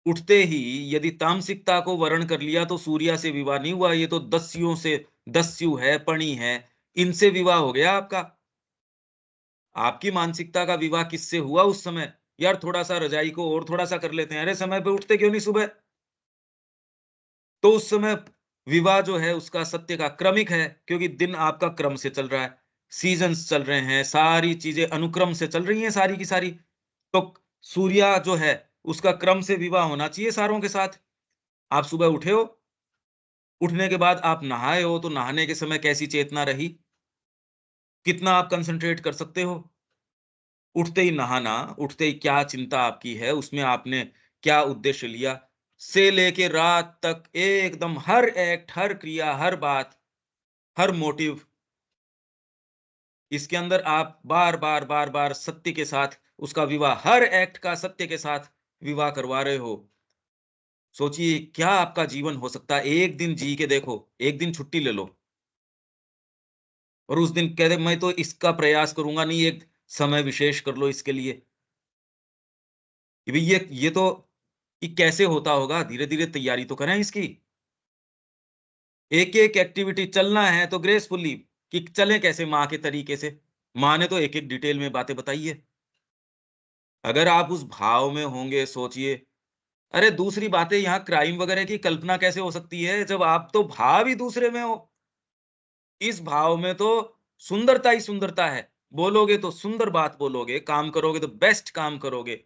उठते ही यदि तामसिकता को वर्ण कर लिया तो सूर्य से विवाह नहीं हुआ, ये तो दस्युओं से, दस्यु है, पणि है, इनसे विवाह हो गया आपका। आपकी मानसिकता का विवाह किससे हुआ उस समय? यार थोड़ा सा रजाई को और थोड़ा सा कर लेते हैं, अरे समय पे उठते क्यों नहीं सुबह? तो उस समय विवाह जो है उसका सत्य का क्रमिक है, क्योंकि दिन आपका क्रम से चल रहा है, सीजन्स चल रहे हैं, सारी चीजें अनुक्रम से चल रही हैं सारी की सारी। तो सूर्य जो है उसका क्रम से विवाह होना चाहिए सारों के साथ। आप सुबह उठे हो, उठने के बाद आप नहाए हो, तो नहाने के समय कैसी चेतना रही? कितना आप कंसंट्रेट कर सकते हो? उठते ही नहाना, उठते ही क्या चिंता आपकी है, उसमें आपने क्या उद्देश्य लिया, से लेके रात तक एकदम हर एक्ट, हर क्रिया, हर बात, हर मोटिव, इसके अंदर आप बार-बार, बार-बार सत्य के साथ उसका विवाह, हर एक्ट का सत्य के साथ विवाह करवा रहे हो। सोचिए क्या आपका जीवन हो सकता है। एक दिन जी के देखो, एक दिन छुट्टी ले लो और उस दिन कह दे मैं तो इसका प्रयास करूँगा नहीं, एक समय विशेष कर लो इसके लिए। कि भई ये तो ये कैसे होता होगा? धीरे-धीरे तैयारी तो करें इसकी। एक-एक एक्टिविटी चलना है तो ग्रेसफुली, कि चलें कैसे माँ के तरीके से। माँ ने तो एक-एक डिटेल में बातें बताई है। अगर आप उस भाव में होंगे, सोचिए, अरे दूसरी बातें यहाँ क्राइम वगैरह की कल्पना कैसे हो सकती है जब आप तो भाव ही दूसरे में हो। इस भाव में तो सुंदरता ही सुंदरता है। बोलोगे तो सुंदर बात बोलोगे, काम करोगे तो बेस्ट काम करोगे।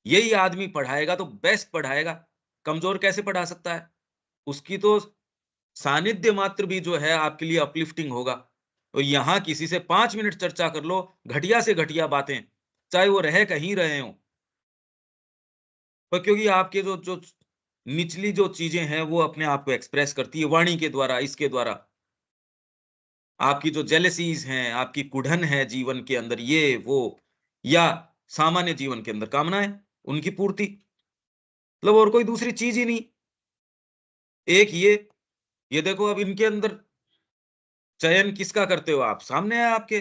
यही आदमी पढ़ाएगा तो बेस्ट पढ़ाएगा। कमज़ोर कैसे पढ़ा सकता है? उसकी तो सानिध्य मात्र भी जो है आपके लिए अपलिफ्टिंग होगा। तो यहाँ किसी से 5 मिनट चर्चा कर लो, घटिया से घटिया बातें, चाहे वो रह कहीं रहे हों। पर क्योंकि आपके जो जो निचली जो चीज़ें हैं, वो अपने आप को एक्सप्रेस करती है वाणी के द्वारा, इसके द्वारा। आपकी जो जेलसीज़ हैं, आपकी कुढ़न है जीवन के अंदर ये, वो, या सामान्य जीवन के अंदर कामनाएँ, उनकी पूर्ति। मतलब और कोई दूसरी चीज़ ही नहीं। एक ये देखो अब इनके अंदर चयन किसका करते हो आप? सामने है आपके।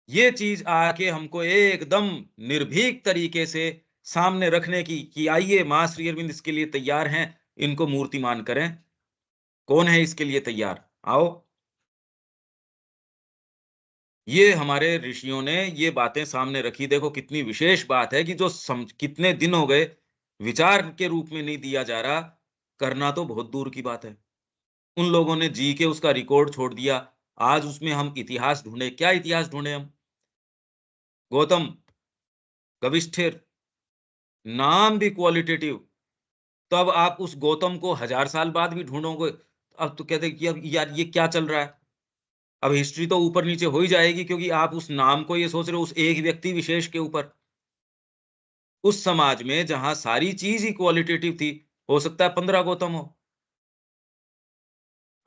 ये चीज़ आके हमको एकदम निर्भीक तरीके से सामने रखने की कि आइए माँ श्री अरविंद इसके लिए तैयार हैं, इनको मूर्तिमान करें। कौन है इसके लिए तैयार? आओ। ये हमारे ऋषियों ने ये बातें सामने रखी। देखो कितनी विशेष बात है कि जो कितने दिन हो गए विचार के रूप में नहीं दिया जा रहा, करना तो बहुत दूर की बात है। उन लोगों ने जी के उसका रिकॉर्ड छोड़ दिया। आज उसमें हम इतिहास ढूँढे, क्या इतिहास ढूँढे हम? गौतम, युधिष्ठिर, नाम भी क्वालिटेटिव। तब आप उस गौतम को 1000 साल बाद भी ढूँढोगे, अब तो कहते हैं कि अब यार ये क्या चल रहा है? अब हिस्ट्री तो ऊपर-नीचे हो ही जाएगी, क्योंकि आप उस नाम को ये सोच रहे हो उस एक व्यक्ति विशेष के ऊपर। उस समाज में जहाँ सारी चीज़ ही क्वालिटेटिव थी, हो सकता है 15 गौतम हो।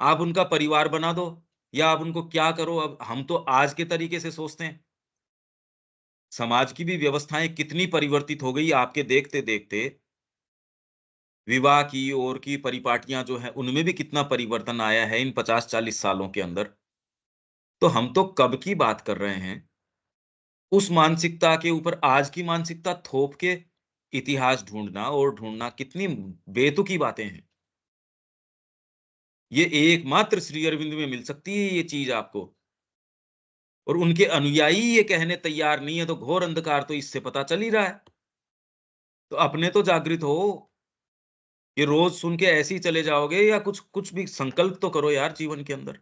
आप उनका परिवार बना दो या आप उनको क्या करो, अब हम तो आज के तरीके से सोचते हैं। समाज की भी व्यवस्थाएँ कितनी परिवर्तित हो गई आपके देखते-देखते। विवाह की और की परिपाटियाँ जो हैं, उनमें भी कितना परिवर्तन आया है इन 50-40 सालों के अंदर। तो हम तो कब की बात कर रहे हैं, उस मानसिकता के ऊपर आज की मानसिकता थोप के इतिहास ढूँढना और ढूँढना कितनी बेतुकी बातें हैं। ये एकमात्र श्री अरविंद में मिल सकती है ये चीज़ आपको, और उनके अनुयायी ये कहने तैयार नहीं है, तो घोर अंधकार तो इससे पता चल ही रहा है। तो अपने तो जागृत हो, ये रोज़ सुन के ऐसे ही चले जाओगे या कुछ कुछ भी संकल्प तो करो यार जीवन के अंदर।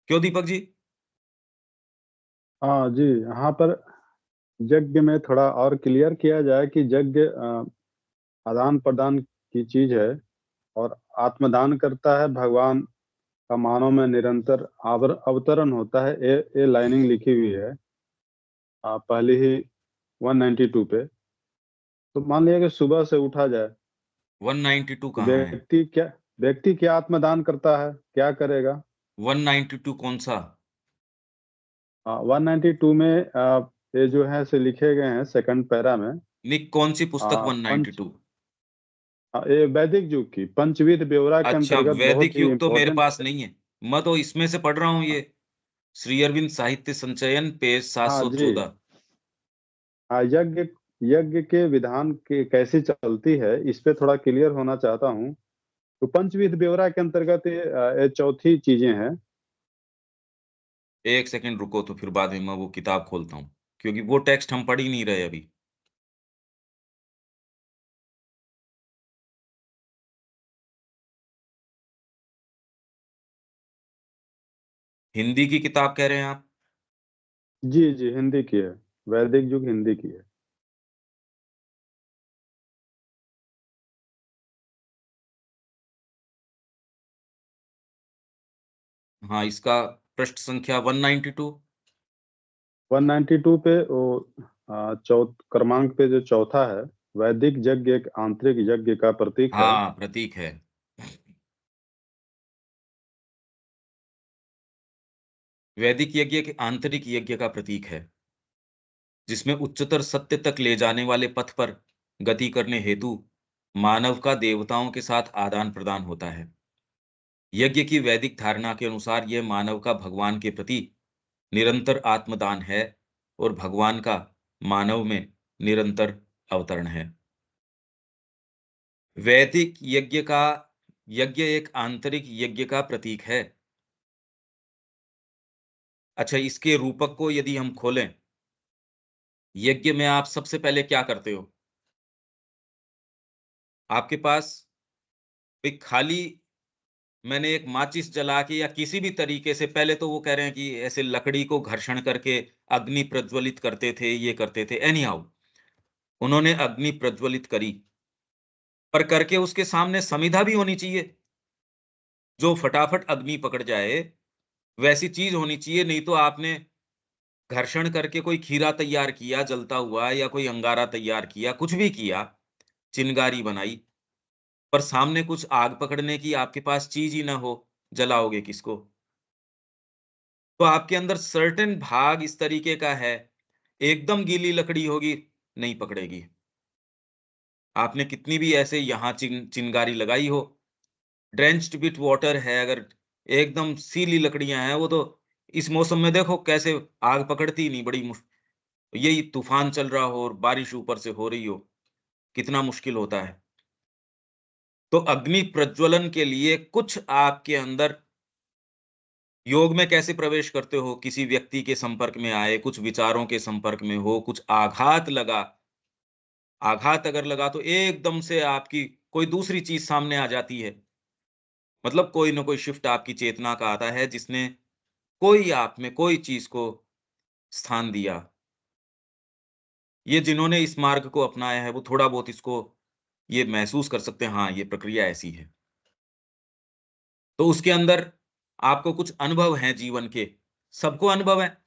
क्यों दीपक जी? हाँ जी, यहाँ पर यज्ञ में थोड़ा और क्लियर किया जाए कि यज्ञ आदान-प्रदान की चीज़ है और आत्मदान करता है, भगवान का मानव में निरंतर अवतरण होता है। ये लाइनिंग लिखी हुई है पहले ही 192 पे। तो मान लिया कि सुबह से उठा जाए, 192 तो कहाँ है? व्यक्ति क्या आत्मदान करता है, क्या करेगा? 192 कौन-सा? 192 में ये जो है से लिखे गए हैं सेकंड पैरा में। निक कौन सी पुस्तक पंच 192? ये वैदिक युग की पंचविध ब्यौरा के अच्छा, अंतर्गत बहुत वैदिक ही युग तो मेरे इम्पोर्टेंट। पास नहीं है। मैं तो इसमें से पढ़ रहा हूँ, ये श्री अरविंद साहित्य संचयन, पेज हाँ जी। 714। यज्ञ यज्ञ के विधान के कैसी चलती है, इस पे थोड़ा क्लियर होना चाहता हूँ। तो पंचविध ब्यौरा के अंतर्गत ये चौथी चीजें हैं। एक सेकंड रुको, तो फिर बाद में मैं वो किताब खोलता हूँ, क्योंकि वो टेक्स्ट हम पढ़ ही नहीं रहे अभी। हिंदी की किताब कह रहे हैं आप? जी जी, हिंदी की है। वैदिक युग हिंदी की है। हाँ, इसका पृष्ठ संख्या 192। 192 पे वो क्रमांक पे जो चौथा है, वैदिक यज्ञ एक आंतरिक यज्ञ का प्रतीक है। हाँ, प्रतीक है। वैदिक यज्ञ एक आंतरिक यज्ञ का प्रतीक है, जिसमें उच्चतर सत्य तक ले जाने वाले पथ पर गति करने हेतु मानव का देवताओं के साथ आदान प्रदान होता है। यज्ञ की वैदिक धारणा के अनुसार यह मानव का भगवान के प्रति निरंतर आत्मदान है और भगवान का मानव में निरंतर अवतरण है। वैदिक यज्ञ एक आंतरिक यज्ञ का प्रतीक है। अच्छा, इसके रूपक को यदि हम खोलें, यज्ञ में आप सबसे पहले क्या करते हो? आपके पास एक खाली, मैंने एक माचिस जला के या किसी भी तरीके से, पहले तो वो कह रहे हैं कि ऐसे लकड़ी को घर्षण करके अग्नि प्रज्वलित करते थे, ये करते थे। एनी हाउ, उन्होंने अग्नि प्रज्वलित करी, पर करके उसके सामने समिधा भी होनी चाहिए, जो फटाफट अग्नि पकड़ जाए, वैसी चीज होनी चाहिए। नहीं तो आपने घर्षण करके कोई खीरा तैयार किया जलता हुआ, या कोई अंगारा तैयार किया, कुछ भी किया, चिनगारी बनाई, पर सामने कुछ आग पकड़ने की आपके पास चीज ही ना हो, जलाओगे किसको? तो आपके अंदर सर्टेन भाग इस तरीके का है, एकदम गीली लकड़ी होगी, नहीं पकड़ेगी। आपने कितनी भी ऐसे यहाँ चिंगारी लगाई हो, ड्रेंच्ड विथ वाटर है, अगर एकदम सीली लकड़ियां हैं, वो तो इस मौसम में देखो कैसे आग पकड़ती ही नहीं, बड़ी यही तूफान चल रहा हो और बारिश ऊपर से हो रही हो, कितना मुश्किल होता है। तो अग्नि प्रज्वलन के लिए कुछ आपके अंदर योग में कैसे प्रवेश करते हो, किसी व्यक्ति के संपर्क में आए, कुछ विचारों के संपर्क में हो, कुछ आघात लगा, आघात अगर लगा तो एकदम से आपकी कोई दूसरी चीज सामने आ जाती है। मतलब कोई ना कोई शिफ्ट आपकी चेतना का आता है, जिसने कोई आप में कोई चीज को स्थान दिया। ये जिन्होंने इस मार्ग को अपनाया है, वो थोड़ा बहुत इसको ये महसूस कर सकते हैं, हाँ, ये प्रक्रिया ऐसी है। तो उसके अंदर आपको कुछ अनुभव हैं जीवन के, सबको अनुभव है।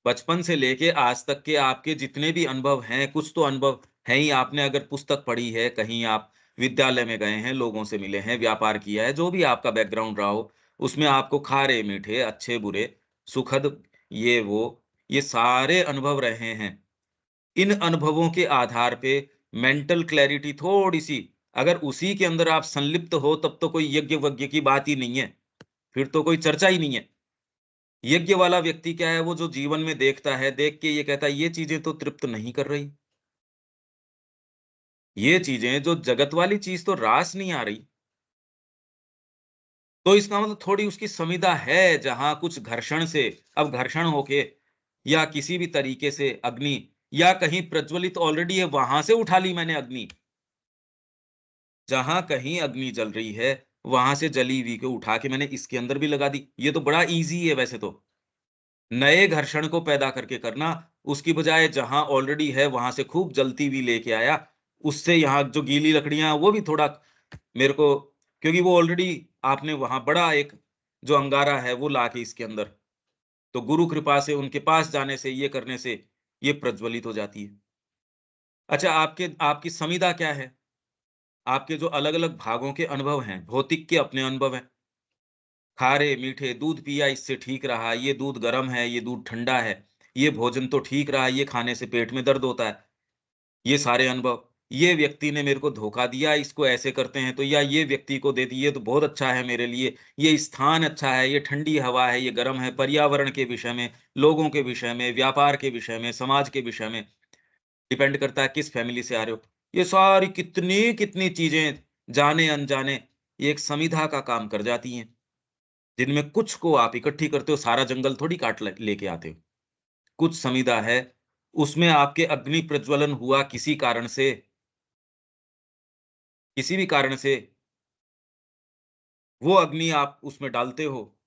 बचपन से लेके आज तक के आपके जितने भी अनुभव हैं, कुछ तो अनुभव हैं ही। आपने अगर पुस्तक पढ़ी है, कहीं आप विद्यालय में गए हैं, लोगों से मिले हैं, व्यापार किया है, जो भी आपका बैकग्राउंड रहा हो, उसमें आपको खारे मीठे, अच्छे बुरे, सुखद, ये सारे अनुभव रहे हैं। इन अनुभवों के आधार पे मेंटल क्लैरिटी थोड़ी सी, अगर उसी के अंदर आप संलिप्त हो, तब तो कोई यज्ञ वज्ञ की बात ही नहीं है, फिर तो कोई चर्चा ही नहीं है। यज्ञ वाला व्यक्ति क्या है, वो जो जीवन में देखता है, देख के ये कहता है ये चीजें तो तृप्त नहीं कर रही, ये चीजें जो जगत वाली चीज तो रास नहीं आ रही। तो इसका मतलब थोड़ी उसकी संविदा है, जहां कुछ घर्षण से, अब घर्षण होके या किसी भी तरीके से अग्नि, या कहीं प्रज्वलित ऑलरेडी है, वहां से उठा ली मैंने अग्नि। जहां कहीं अग्नि जल रही है, वहां से जली हुई को उठा के मैंने इसके अंदर भी लगा दी। ये तो बड़ा इजी है वैसे तो, नए घर्षण को पैदा करके करना, उसकी बजाय जहां ऑलरेडी है वहां से खूब जलती हुई लेके आया, उससे यहाँ जो गीली लकड़ियां वो भी थोड़ा मेरे को, क्योंकि वो ऑलरेडी आपने वहां बड़ा एक जो अंगारा है वो लाके इसके अंदर, तो गुरु कृपा से उनके पास जाने से, ये करने से ये प्रज्वलित हो जाती है। अच्छा, आपके आपकी संविदा क्या है? आपके जो अलग अलग भागों के अनुभव हैं, भौतिक के अपने अनुभव हैं, खारे मीठे दूध पिया, इससे ठीक रहा, ये दूध गर्म है, ये दूध ठंडा है, ये भोजन तो ठीक रहा, ये खाने से पेट में दर्द होता है। ये सारे अनुभव, ये व्यक्ति ने मेरे को धोखा दिया, इसको ऐसे करते हैं तो, या ये व्यक्ति को दे दिए तो बहुत अच्छा है मेरे लिए, ये स्थान अच्छा है, ये ठंडी हवा है, ये गर्म है, पर्यावरण के विषय में, लोगों के विषय में, व्यापार के विषय में, समाज के विषय में, डिपेंड करता है किस फैमिली से आ रहे हो। ये सारी कितनी-कितनी चीज़ें जाने-अनजाने ये एक समिधा का काम कर जाती हैं, जिनमें कुछ को आप इकट्ठी करते हो, सारा जंगल थोड़ी काट ल लेके आते हो। कुछ समिधा है, उसमें आपके अग्नि प्रज्वलन हुआ किसी भी कारण से, वो अग्नि आप उसमें डालते हो,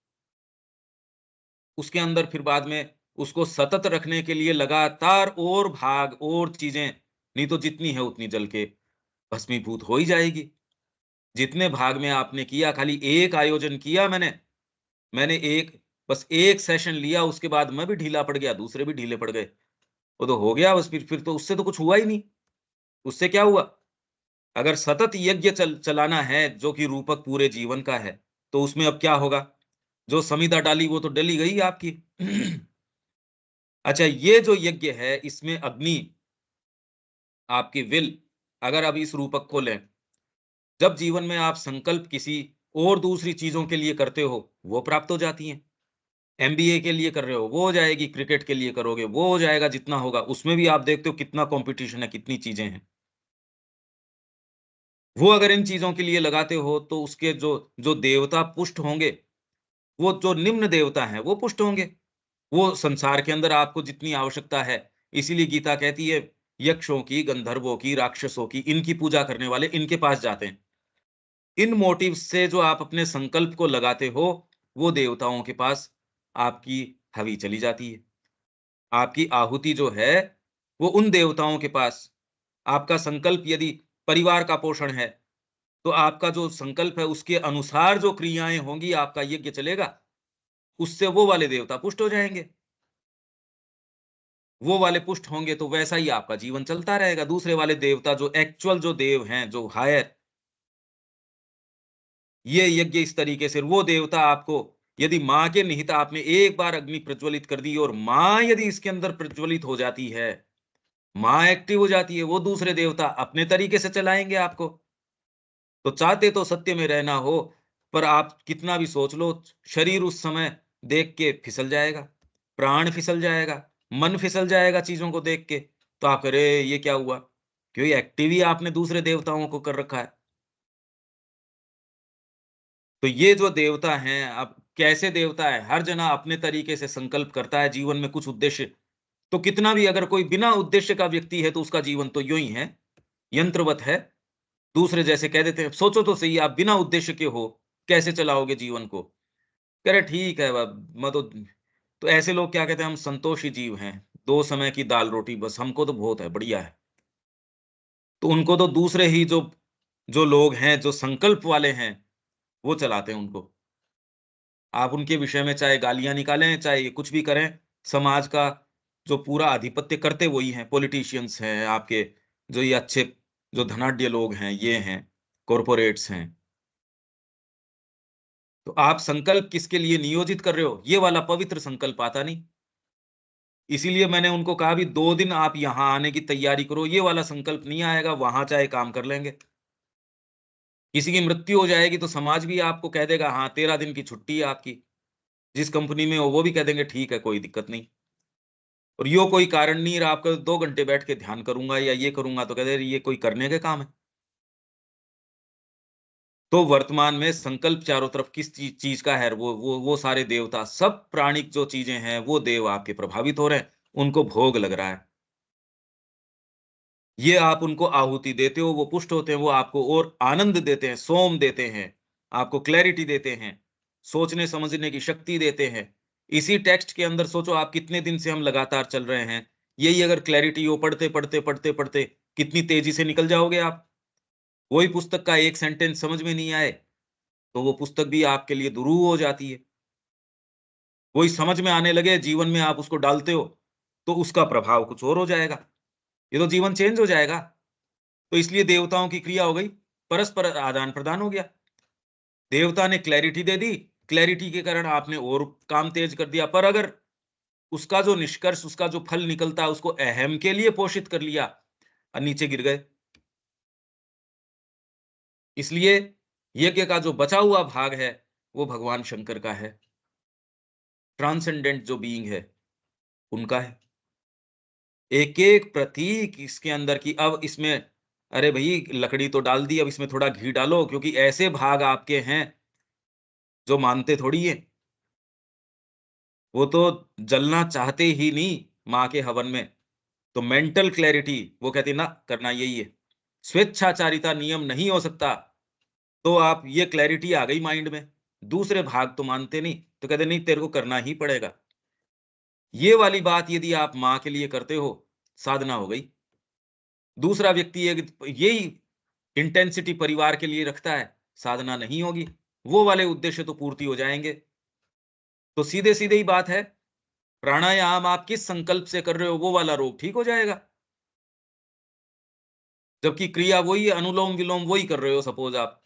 उसके अंदर फिर बाद में उसको सतत रखने के लिए लगातार और भाग और चीज़ें, नहीं तो जितनी है उतनी जल के भस्मीभूत हो ही जाएगी। जितने भाग में आपने किया, खाली एक आयोजन किया मैंने एक बस एक सेशन लिया, उसके बाद मैं भी ढीला पड़ गया, दूसरे भी ढीले पड़ गए। वो तो हो गया बस, फिर तो उससे तो कुछ हुआ ही नहीं। उससे क्या हुआ? अगर सतत यज्ञ चलाना है, जो कि रूपक पूरे जीवन का है, तो उसमें अब क्या होगा? जो समिधा डाली वो तो डली गई आपकी। अच्छा, ये जो यज्ञ है, इसमें अग्नि, आपकी विल, अगर अब इस रूपक को लें, जब जीवन में आप संकल्प किसी और दूसरी चीज़ों के लिए करते हो, वो प्राप्त हो जाती हैं। एमबीए के लिए कर रहे हो, वो हो जाएगी, क्रिकेट के लिए करोगे, वो हो जाएगा, जितना होगा। उसमें भी आप देखते हो कितना कॉम्पिटिशन है, कितनी चीज़ें हैं। वो अगर इन चीज़ों के लिए लगाते हो, तो उसके जो जो देवता पुष्ट होंगे, वो जो निम्न देवता हैं, वो पुष्ट होंगे। वो संसार के अंदर आपको जितनी आवश्यकता है, इसीलिए गीता कहती है, यक्षों की, गंधर्वों की, राक्षसों की, इनकी पूजा करने वाले इनके पास जाते हैं। इन मोटिव से जो आप अपने संकल्प को लगाते हो, वो देवताओं के पास आपकी हवि चली जाती है। आपकी आहुति जो है, वो उन देवताओं के पास, आपका संकल्प यदि परिवार का पोषण है, तो आपका जो संकल्प है, उसके अनुसार जो क्रियाएँ होंगी, आपका यज्ञ चलेगा, उससे वो वाले देवता पुष्ट हो जाएँगे। वो वाले पुष्ट होंगे तो वैसा ही आपका जीवन चलता रहेगा। दूसरे वाले देवता जो एक्चुअल जो देव हैं, जो हायर, ये यज्ञ इस तरीके से, वो देवता आपको, यदि माँ के निहित आपने एक बार अग्नि प्रज्वलित कर दी और माँ यदि इसके अंदर प्रज्वलित हो जाती है, माँ एक्टिव हो जाती है, वो दूसरे देवता अपने तरीके से चलाएँगे आपको। तो चाहते तो सत्य में रहना हो, पर आप कितना भी सोच लो, शरीर उस समय देख के फिसल जाएगा, प्राण फिसल जाएगा, मन फिसल जाएगा चीज़ों को देख के। तो आप कह रहे, ये क्या हुआ? क्योंकि एक्टिव ही आपने दूसरे देवताओं को कर रखा है। तो ये जो देवता हैं, अब कैसे देवता है, हर जना अपने तरीके से संकल्प करता है, जीवन में कुछ उद्देश्य, तो कितना भी अगर कोई बिना उद्देश्य का व्यक्ति है, तो उसका जीवन तो यूँ ही है, यंत्रवत है। दूसरे जैसे कह देते हैं, सोचो तो सही, आप बिना उद्देश्य के हो, कैसे चलाओगे जीवन को? कह रहे ठीक है, ब मैं तो ऐसे लोग क्या कहते हैं, हम संतोषी जीव हैं, 2 समय की दाल-रोटी बस, हमको तो बहुत है, बढ़िया है। तो उनको तो दूसरे ही जो जो लोग हैं, जो संकल्प वाले हैं, वो चलाते हैं उनको। आप उनके विषय में चाहे गालियाँ निकालें, चाहे ये कुछ भी करें, समाज का जो पूरा आधिपत्य करते वही हैं, पॉलिटिशियंस हैं, आपके जो ये अच्छे जो धनाढ्य लोग हैं, ये हैं, कॉर्पोरेट्स हैं। तो आप संकल्प किसके लिए नियोजित कर रहे हो? ये वाला पवित्र संकल्प आता नहीं। इसीलिए मैंने उनको कहा भी 2 दिन आप यहाँ आने की तैयारी करो, ये वाला संकल्प नहीं आएगा, वहाँ चाहे काम कर लेंगे। किसी की मृत्यु हो जाएगी तो समाज भी आपको कह देगा, हाँ, 13 दिन की छुट्टी है आपकी। जिस कंपनी में हो वो भी कह देंगे ठीक है, कोई दिक्कत नहीं। और यो कोई कारण नहीं रहा, आपका 2 घंटे बैठ के ध्यान करूँगा या ये करूँगा, तो कहते हैं ये कोई करने के काम है। तो वर्तमान में संकल्प चारों तरफ किस चीज़ का है, वो सारे देवता, सब प्राणिक जो चीज़ें हैं, वो देव आपके प्रभावित हो रहे हैं, उनको भोग लग रहा है। ये आप उनको आहुति देते हो, वो पुष्ट होते हैं, वो आपको और आनंद देते हैं, सोम देते हैं, आपको क्लैरिटी देते हैं, सोचने-समझने की शक्ति देते हैं। इसी टेक्स्ट के अंदर सोचो, आप कितने दिन से हम लगातार चल रहे हैं, यही अगर क्लैरिटी हो, पढ़ते, कितनी तेज़ी से निकल जाओगे आप। वही पुस्तक का एक सेंटेंस समझ में नहीं आए, तो वो पुस्तक भी आपके लिए दुरूह हो जाती है। वही समझ में आने लगे, जीवन में आप उसको डालते हो, तो उसका प्रभाव कुछ और हो जाएगा। ये तो जीवन चेंज हो जाएगा। तो इसलिए देवताओं की क्रिया हो गई, परस्पर आदान-प्रदान हो गया। देवता ने क्लैरिटी दे दी, क्लैरिटी के कारण आपने और काम तेज कर दिया, पर अगर उसका जो निष्कर्ष, उसका जो फल निकलता है, उसको अहम के लिए पोषित कर लिया और नीचे गिर गए। इसलिए यज्ञ का जो बचा हुआ भाग है वो भगवान शंकर का है, ट्रांसेंडेंट जो बीइंग है उनका है। एक एक प्रतीक इसके अंदर की, अब इसमें अरे भाई लकड़ी तो डाल दी, अब इसमें थोड़ा घी डालो, क्योंकि ऐसे भाग आपके हैं जो मानते थोड़ी है, वो तो जलना चाहते ही नहीं माँ के हवन में। तो मेंटल क्लैरिटी वो कहती ना, करना यही है, स्वेच्छाचारिता नियम नहीं हो सकता। तो आप ये क्लैरिटी आ गई माइंड में, दूसरे भाग तो मानते नहीं, तो कहते नहीं तेरे को करना ही पड़ेगा। ये वाली बात यदि आप माँ के लिए करते हो, साधना हो गई। दूसरा व्यक्ति यही इंटेंसिटी परिवार के लिए रखता है, साधना नहीं होगी, वो वाले उद्देश्य तो पूर्ति हो जाएंगे। तो सीधे सीधे ही बात है, प्राणायाम आप किस संकल्प से कर रहे हो वो वाला रोग ठीक हो जाएगा, जबकि क्रिया वही है, अनुलोम विलोम वही कर रहे हो सपोज आप,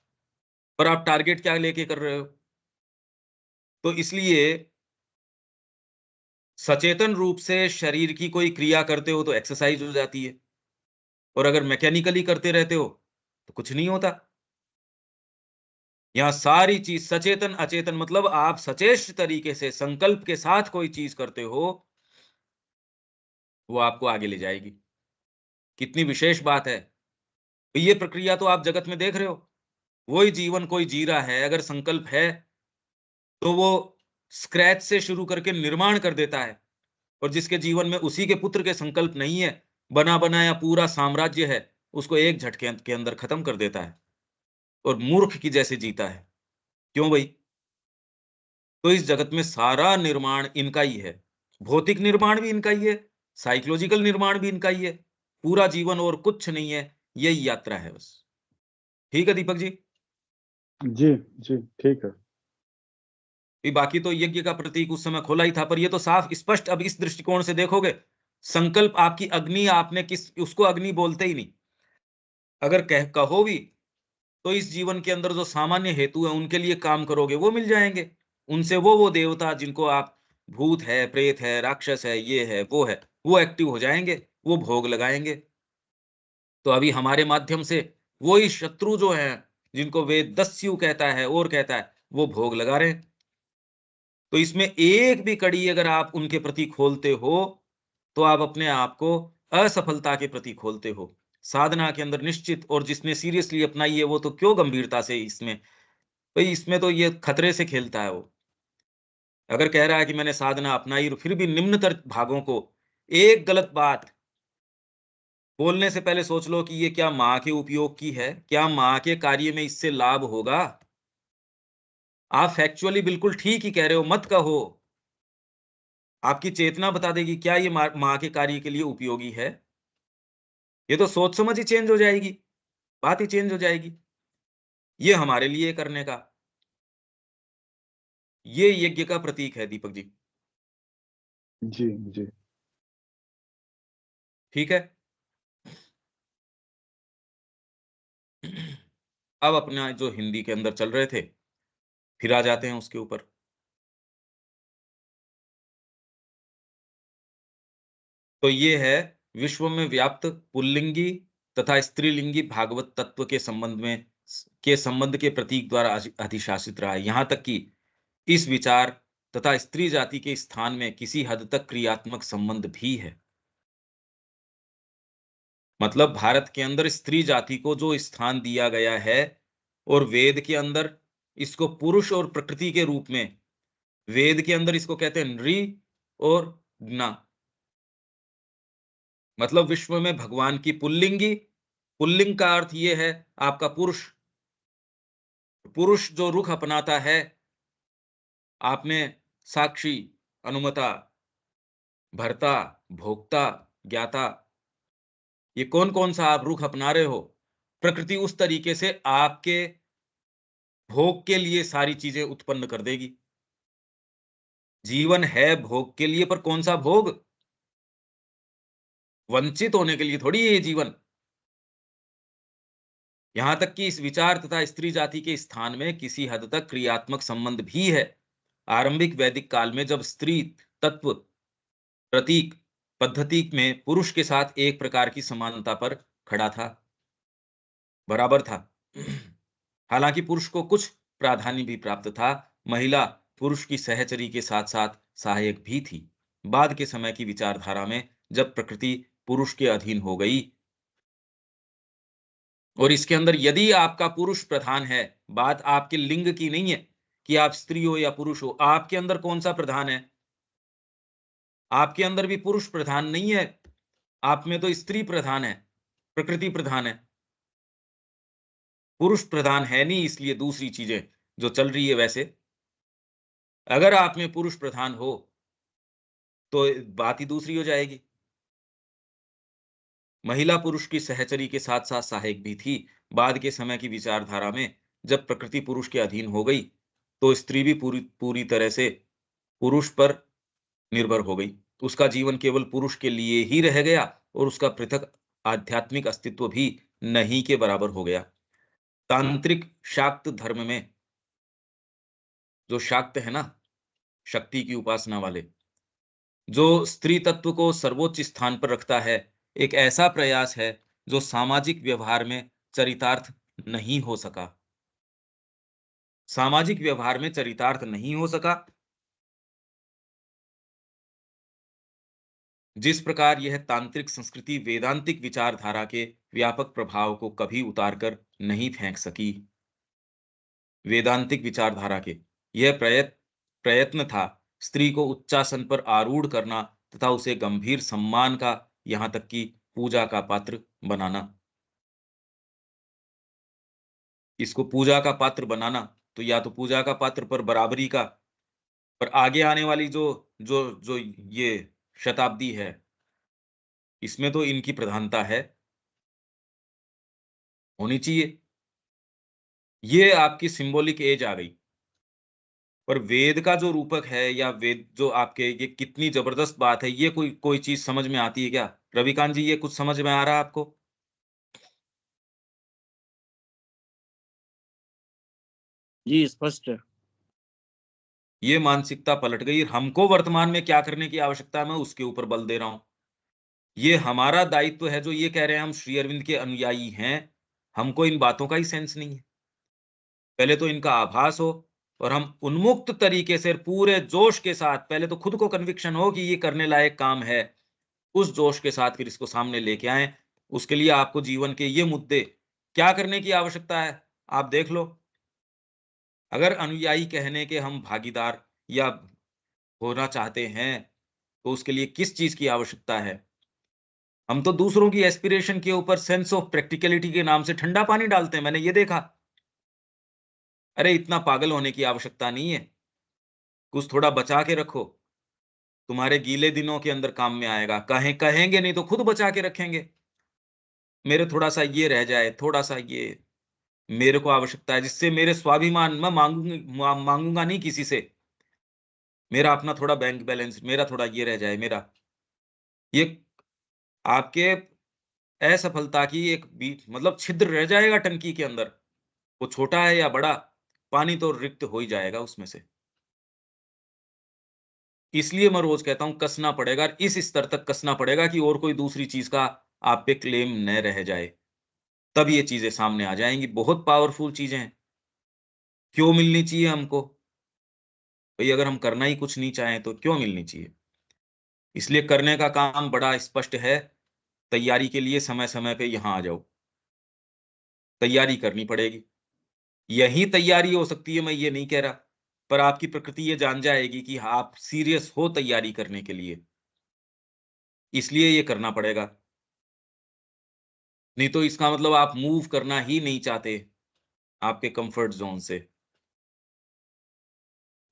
पर आप टारगेट क्या लेके कर रहे हो। तो इसलिए सचेतन रूप से शरीर की कोई क्रिया करते हो तो एक्सरसाइज हो जाती है, और अगर मैकेनिकली करते रहते हो तो कुछ नहीं होता। यहाँ सारी चीज सचेतन अचेतन, मतलब आप सचेत तरीके से संकल्प के साथ कोई चीज करते हो, वो आपको आगे ले जाएगी। कितनी विशेष बात है। तो ये प्रक्रिया तो आप जगत में देख रहे हो, वही जीवन कोई जी रहा है, अगर संकल्प है तो वो स्क्रैच से शुरू करके निर्माण कर देता है, और जिसके जीवन में उसी के पुत्र के संकल्प नहीं है, बना बनाया पूरा साम्राज्य है, उसको एक झटके के अंदर खत्म कर देता है और मूर्ख की जैसे जीता है। क्यों भाई? तो इस जगत में सारा निर्माण इनका ही है, भौतिक निर्माण भी इनका ही है, साइकोलॉजिकल निर्माण भी इनका ही है, पूरा जीवन और कुछ नहीं है, यही यात्रा है बस। ठीक है दीपक जी? जी, जी, ठीक है। ये बाकी तो यज्ञ का प्रतीक उस समय खोला ही था, पर ये तो साफ स्पष्ट, अब इस दृष्टिकोण से देखोगे, संकल्प आपकी अग्नि, आपने किस उसको अग्नि बोलते ही नहीं। अगर कहो भी तो इस जीवन के अंदर जो सामान्य हेतु है उनके लिए काम करोगे, वो मिल जाएंगे। उनसे वो देवता जिनको आप, भूत है, प्रेत है, राक्षस है, ये है, वो एक्टिव हो जाएंगे, वो भोग लगाएंगे। तो अभी हमारे माध्यम से वही शत्रु जो है, जिनको वेद दस्यु कहता है और कहता है, वो भोग लगा रहे हैं। तो इसमें एक भी कड़ी अगर आप उनके प्रति खोलते हो, तो आप अपने आप को असफलता के प्रति खोलते हो। साधना के अंदर निश्चित, और जिसने सीरियसली अपनाई है वो तो क्यों गंभीरता से इसमें, भाई इसमें तो ये खतरे से खेलता है वो। अगर कह रहा है कि मैंने साधना अपनाई और फिर भी निम्नतर भागों को, एक गलत बात बोलने से पहले सोच लो कि ये क्या माँ के उपयोग की है, क्या माँ के कार्य में इससे लाभ होगा। आप फैक्चुअली बिल्कुल ठीक ही कह रहे हो, मत कहो। आपकी चेतना बता देगी क्या ये माँ के कार्य के लिए उपयोगी है। ये तो सोच समझ ही चेंज हो जाएगी, बात ही चेंज हो जाएगी। ये हमारे लिए करने का, ये यज्ञ का प्रतीक है दीपक जी। जी, जी। ठीक है। अब अपना जो हिंदी के अंदर चल रहे थे, फिर आ जाते हैं उसके ऊपर। तो ये है विश्व में व्याप्त पुल्लिंगी तथा स्त्रीलिंगी भागवत तत्व के संबंध के प्रतीक द्वारा अधिशासित रहा है। यहां तक कि इस विचार तथा स्त्री जाति के स्थान में किसी हद तक क्रियात्मक संबंध भी है। मतलब भारत के अंदर स्त्री जाति को जो स्थान दिया गया है, और वेद के अंदर इसको पुरुष और प्रकृति के रूप में, वेद के अंदर इसको कहते हैं नृ और ज्ञा। मतलब विश्व में भगवान की पुल्लिंगी, पुल्लिंग का अर्थ ये है आपका पुरुष, पुरुष जो रुख अपनाता है, आपने साक्षी, अनुमता, भर्ता, भोक्ता, ज्ञाता, ये कौन कौन सा आप रुख अपना रहे हो। प्रकृति उस तरीके से आपके भोग के लिए सारी चीजें उत्पन्न कर देगी। जीवन है भोग के लिए, पर कौन सा भोग? वंचित होने के लिए थोड़ी है ये जीवन। यहां तक कि इस विचार तथा स्त्री जाति के स्थान में किसी हद तक क्रियात्मक संबंध भी है। आरंभिक वैदिक काल में जब स्त्री तत्व प्रतीक पद्धति में पुरुष के साथ एक प्रकार की समानता पर खड़ा था, बराबर था। हालांकि पुरुष को कुछ प्राधान्य भी प्राप्त था, महिला पुरुष की सहचरी के साथ साथ सहायक भी थी। बाद के समय की विचारधारा में जब प्रकृति पुरुष के अधीन हो गई, और इसके अंदर यदि आपका पुरुष प्रधान है, बात आपके लिंग की नहीं है कि आप स्त्री हो या पुरुष हो, आपके अंदर कौन सा प्रधान है? आपके अंदर भी पुरुष प्रधान नहीं है, आप में तो स्त्री प्रधान है, प्रकृति प्रधान है। पुरुष प्रधान है नहीं, इसलिए दूसरी चीजें जो चल रही है वैसे, अगर आप में पुरुष प्रधान हो तो बात ही दूसरी हो जाएगी। महिला पुरुष की सहचरी के साथ साथ सहायक भी थी। बाद के समय की विचारधारा में जब प्रकृति पुरुष के अधीन हो गई, तो स्त्री भी पूरी पूरी तरह से पुरुष पर निर्भर हो गई। उसका जीवन केवल पुरुष के लिए ही रह गया और उसका पृथक आध्यात्मिक अस्तित्व भी नहीं के बराबर हो गया। तांत्रिक शाक्त धर्म में जो शाक्त है ना, शक्ति की उपासना वाले, जो स्त्री तत्व को सर्वोच्च स्थान पर रखता है, एक ऐसा प्रयास है जो सामाजिक व्यवहार में चरितार्थ नहीं हो सका। सामाजिक व्यवहार में चरितार्थ नहीं हो सका। जिस प्रकार यह तांत्रिक संस्कृति वेदांतिक विचारधारा के व्यापक प्रभाव को कभी उतारकर नहीं फेंक सकी। वेदांतिक विचारधारा के यह प्रयत्न था स्त्री को उच्चासन पर आरूढ़ करना तथा उसे गंभीर सम्मान का, यहां तक कि पूजा का पात्र बनाना। इसको पूजा का पात्र बनाना, तो या तो पूजा का पात्र पर बराबरी का, पर आगे आने वाली जो जो जो ये शताब्दी है, इसमें तो इनकी प्रधानता है, होनी चाहिए। ये आपकी सिंबॉलिक एज आ गई। पर वेद का जो रूपक है या वेद जो आपके, ये कितनी जबरदस्त बात है, ये कोई चीज समझ में आती है क्या? रविकांत जी, ये कुछ समझ में आ रहा है आपको? जी स्पष्ट है। ये मानसिकता पलट गई। हमको वर्तमान में क्या करने की आवश्यकता है, मैं उसके ऊपर बल दे रहा हूं। ये हमारा दायित्व है, जो ये कह रहे हैं हम श्री अरविंद के अनुयायी हैं, हमको इन बातों का ही सेंस नहीं है। पहले तो इनका आभास हो और हम उन्मुक्त तरीके से पूरे जोश के साथ, पहले तो खुद को कन्विक्शन हो कि ये करने लायक काम है, उस जोश के साथ फिर इसको सामने लेके आए। उसके लिए आपको जीवन के ये मुद्दे क्या करने की आवश्यकता है, आप देख लो। अगर अनुयायी कहने के हम भागीदार या होना चाहते हैं, तो उसके लिए किस चीज की आवश्यकता है? हम तो दूसरों की एस्पिरेशन के ऊपर सेंस ऑफ प्रैक्टिकलिटी के नाम से ठंडा पानी डालते हैं, मैंने ये देखा। अरे इतना पागल होने की आवश्यकता नहीं है, कुछ थोड़ा बचा के रखो, तुम्हारे गीले दिनों के अंदर काम में आएगा। कहेंगे नहीं तो खुद बचा के रखेंगे। मेरे थोड़ा सा ये रह जाए, थोड़ा सा ये मेरे को आवश्यकता है, जिससे मेरे स्वाभिमान, मैं मांगूंगा नहीं किसी से, मेरा अपना थोड़ा बैंक बैलेंस, मेरा थोड़ा ये रह जाए, मेरा ये आपके असफलता की एक मतलब छिद्र रह जाएगा टंकी के अंदर। वो छोटा है या बड़ा, पानी तो रिक्त हो ही जाएगा उसमें से। इसलिए मैं रोज कहता हूं कसना पड़ेगा, इस स्तर तक कसना पड़ेगा कि और कोई दूसरी चीज का आप पे क्लेम न रह जाए। तब ये चीजें सामने आ जाएंगी। बहुत पावरफुल चीजें हैं, क्यों मिलनी चाहिए हमको? भाई अगर हम करना ही कुछ नहीं चाहें तो क्यों मिलनी चाहिए? इसलिए करने का काम बड़ा स्पष्ट है। तैयारी के लिए समय समय पे यहां आ जाओ, तैयारी करनी पड़ेगी। यही तैयारी हो सकती है, मैं ये नहीं कह रहा, पर आपकी प्रकृति ये जान जाएगी कि आप सीरियस हो तैयारी करने के लिए, इसलिए ये करना पड़ेगा। नहीं तो इसका मतलब आप मूव करना ही नहीं चाहते आपके कंफर्ट जोन से।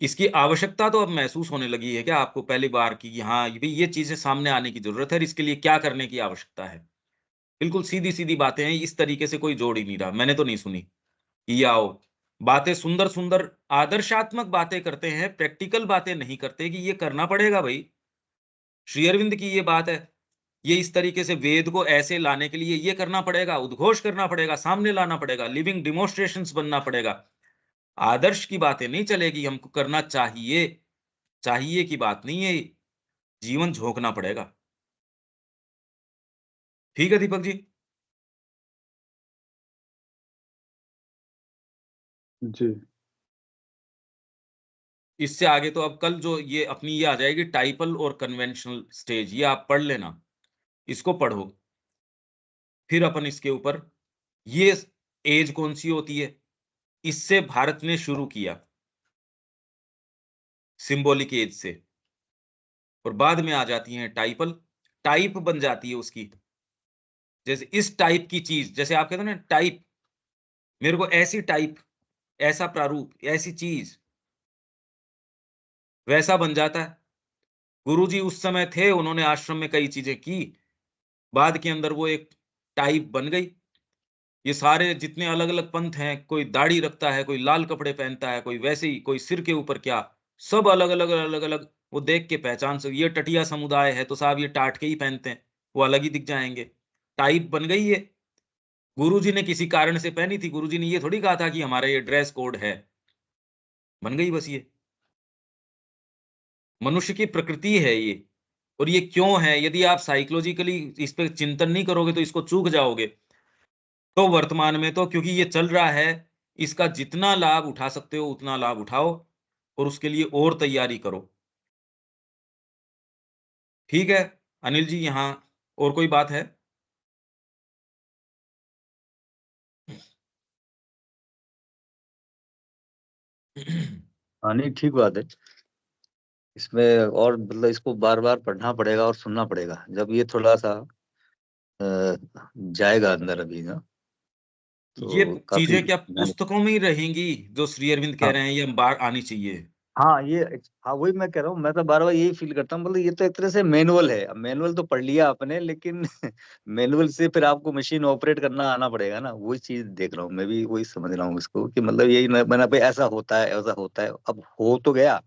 इसकी आवश्यकता तो अब महसूस होने लगी है क्या आपको पहली बार कि हाँ, ये चीजें सामने आने की जरूरत है और इसके लिए क्या करने की आवश्यकता है? बिल्कुल सीधी-सीधी बातें हैं, इस तरीके से कोई जोड़ ही नहीं रहा। मैंने तो नहीं सुनी कि ये आओ, बातें सुंदर-सुंदर आदर्शात्मक बातें करते हैं, प्रैक्टिकल बातें नहीं करते कि ये करना पड़ेगा भई। श्री अरविंद की ये बात है, ये इस तरीके से वेद को ऐसे लाने के लिए ये करना पड़ेगा, उद्घोष करना पड़ेगा, सामने लाना पड़ेगा, लिविंग डिमोन्स्ट्रेशंस बनना पड़ेगा। आदर्श की बातें नहीं चलेगी, हमको करना चाहिए, चाहिए की बात नहीं है, जीवन झोंकना पड़ेगा। ठीक है दीपक जी? जी। इससे आगे तो अब कल जो ये अपनी ये आ जाएगी टाइपल और कन्वेंशनल स्टेज, ये आप पढ़ लेना, इसको पढ़ो। फिर अपन इसके ऊपर ये एज कौन सी होती है, इससे भारत ने शुरू किया, सिंबॉलिक एज से, और बाद में आ जाती हैं टाइपल, टाइप बन जाती है उसकी। जैसे इस टाइप की चीज, जैसे आप कहते हो ना टाइप, मेरे को ऐसी टाइप, ऐसा प्रारूप, ऐसी चीज, वैसा बन जाता है। गुरुजी उस समय थे, उन्होंने आश्रम में कई चीजें की, बाद के अंदर वो एक टाइप बन गई। ये सारे जितने अलग अलग पंथ हैं, कोई दाढ़ी रखता है, कोई लाल कपड़े पहनता है, कोई वैसे ही, कोई सिर के ऊपर क्या, सब अलग अलग अलग अलग, वो देख के पहचान से, ये टटिया समुदाय है तो साहब ये टाट के ही पहनते हैं, वो अलग ही दिख जाएंगे। टाइप बन गई ये, गुरुजी ने किसी कारण से पहनी थी, गुरुजी ने ये थोड़ी कहा था कि हमारा ये ड्रेस कोड है, बन गई बस ये। मनुष्य की प्रकृति है ये, और ये क्यों है, यदि आप साइकोलॉजिकली इस पे चिंतन नहीं करोगे तो इसको चूक जाओगे। तो वर्तमान में तो क्योंकि ये चल रहा है, इसका जितना लाभ उठा सकते हो उतना लाभ उठाओ, और उसके लिए और तैयारी करो। ठीक है अनिल जी, यहाँ और कोई बात है? हाँ नहीं, ठीक बात है। इसमें और मतलब इसको बार बार पढ़ना पड़ेगा और सुनना पड़ेगा, जब ये थोड़ा सा जाएगा अंदर अभी ना, ये तो काफी चीजें क्या पुस्तकों में ही रहेंगी जो श्री अरविंद कह हाँ रहे हैं, ये बाहर आनी चाहिए? हाँ ये हाँ वही मैं कह रहा हूँ, मैं तो बार बार यही फील करता हूँ, मतलब ये तो एक तरह से मैनुअल है। अब मैनुअल तो पढ़ लिया आपने, लेकिन मैनुअल से फिर आपको मशीन ऑपरेट करना आना पड़ेगा ना, वही चीज देख रहा हूँ मैं भी, वही समझ रहा हूँ इसको कि मतलब यही बना भाई ऐसा होता है, ऐसा होता है, अब हो तो गया,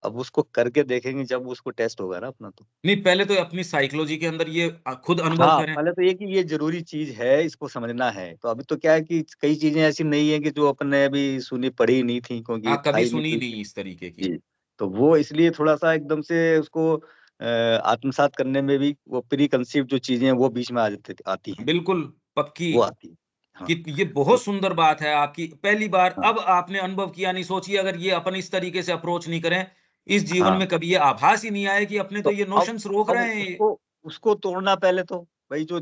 अब उसको करके देखेंगे जब उसको टेस्ट होगा ना अपना तो। नहीं, पहले तो अपनी साइकोलॉजी के अंदर ये खुद अनुभव हाँ करें। पहले तो ये कि ये जरूरी चीज है, इसको समझना है। तो अभी तो क्या है कि कई चीजें ऐसी नहीं है कि जो अपने अभी सुनी पढ़ी नहीं थी, क्योंकि हाँ, था कभी ही नहीं सुनी कोई। नहीं इस तरीके की। जी। तो वो इसलिए थोड़ा सा एकदम से उसको आत्मसात करने में भी वो प्री कंसीव जो चीजें हैं वो बीच में आ जाती आती हैं, बिल्कुल पक्की। वो आती है। हाँ कि ये तो बहुत सुंदर बात है आपकी, पहली बार हाँ अब आपने अनुभव किया। नहीं सोचिए अगर ये अपन इस तरीके से अप्रोच नहीं करें, इस जीवन हाँ में कभी ये आभास ही नहीं आए कि अपने तो तो ये अब नोशंस रोक अब रहे हैं ये। उसको उसको तोड़ना पहले तो, भाई जो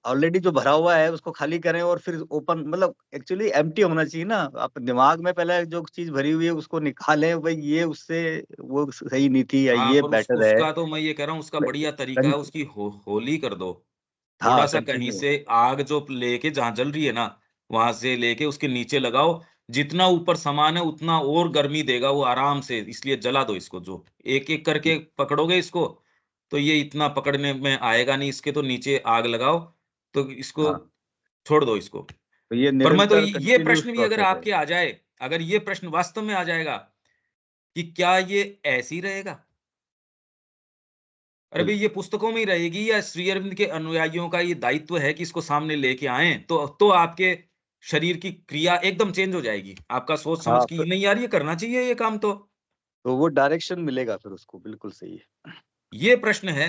ऑलरेडी जो भरा हुआ है उसको खाली करें, और फिर ओपन, मतलब एक्चुअली एम्प्टी होना चाहिए ना। आप दिमाग में पहले जो चीज भरी हुई है उसको निकालें, भाई ये उससे वो सही नहीं थी या हाँ, ये पर बेटर है। उसका तो मैं ये कह रहा हूँ, उसका बढ़िया तरीका है, उसकी होली कर दो। हाँ थोड़ा-सा कहीं कंटिन्यू। से आग जो लेके जहाँ जल रही है ना, वहाँ से लेके उसके नीचे लगाओ। जितना ऊपर सामान है उतना और गर्मी देगा वो आराम से, इसलिए जला दो इसको। जो एक-एक करके पकड़ोगे इसको, तो ये इतना पकड़ने में आएगा नहीं। इसके तो नीचे आग लगाओ, तो इसको हाँ छोड़ दो इसको। तो ये पर मैं तो निरंतर ये कंटिन्यूस प्रश्न भी अगर प्रोसेस है। आपके आ जाए, अगर ये प्रश्न वास्तव में आ जाएगा कि क्या ये ऐसे ही रहेगा? अरे भई ये पुस्तकों में ही रहेगी, या श्री अरविंद के अनुयायियों का ये दायित्व है कि इसको सामने लेके आएँ, तो आपके शरीर की क्रिया एकदम चेंज हो जाएगी। आपका सोच समझ हाँ कि नहीं यार ये करना चाहिए ये काम तो। तो वो डायरेक्शन मिलेगा फिर उसको, बिल्कुल सही है। ये प्रश्न है,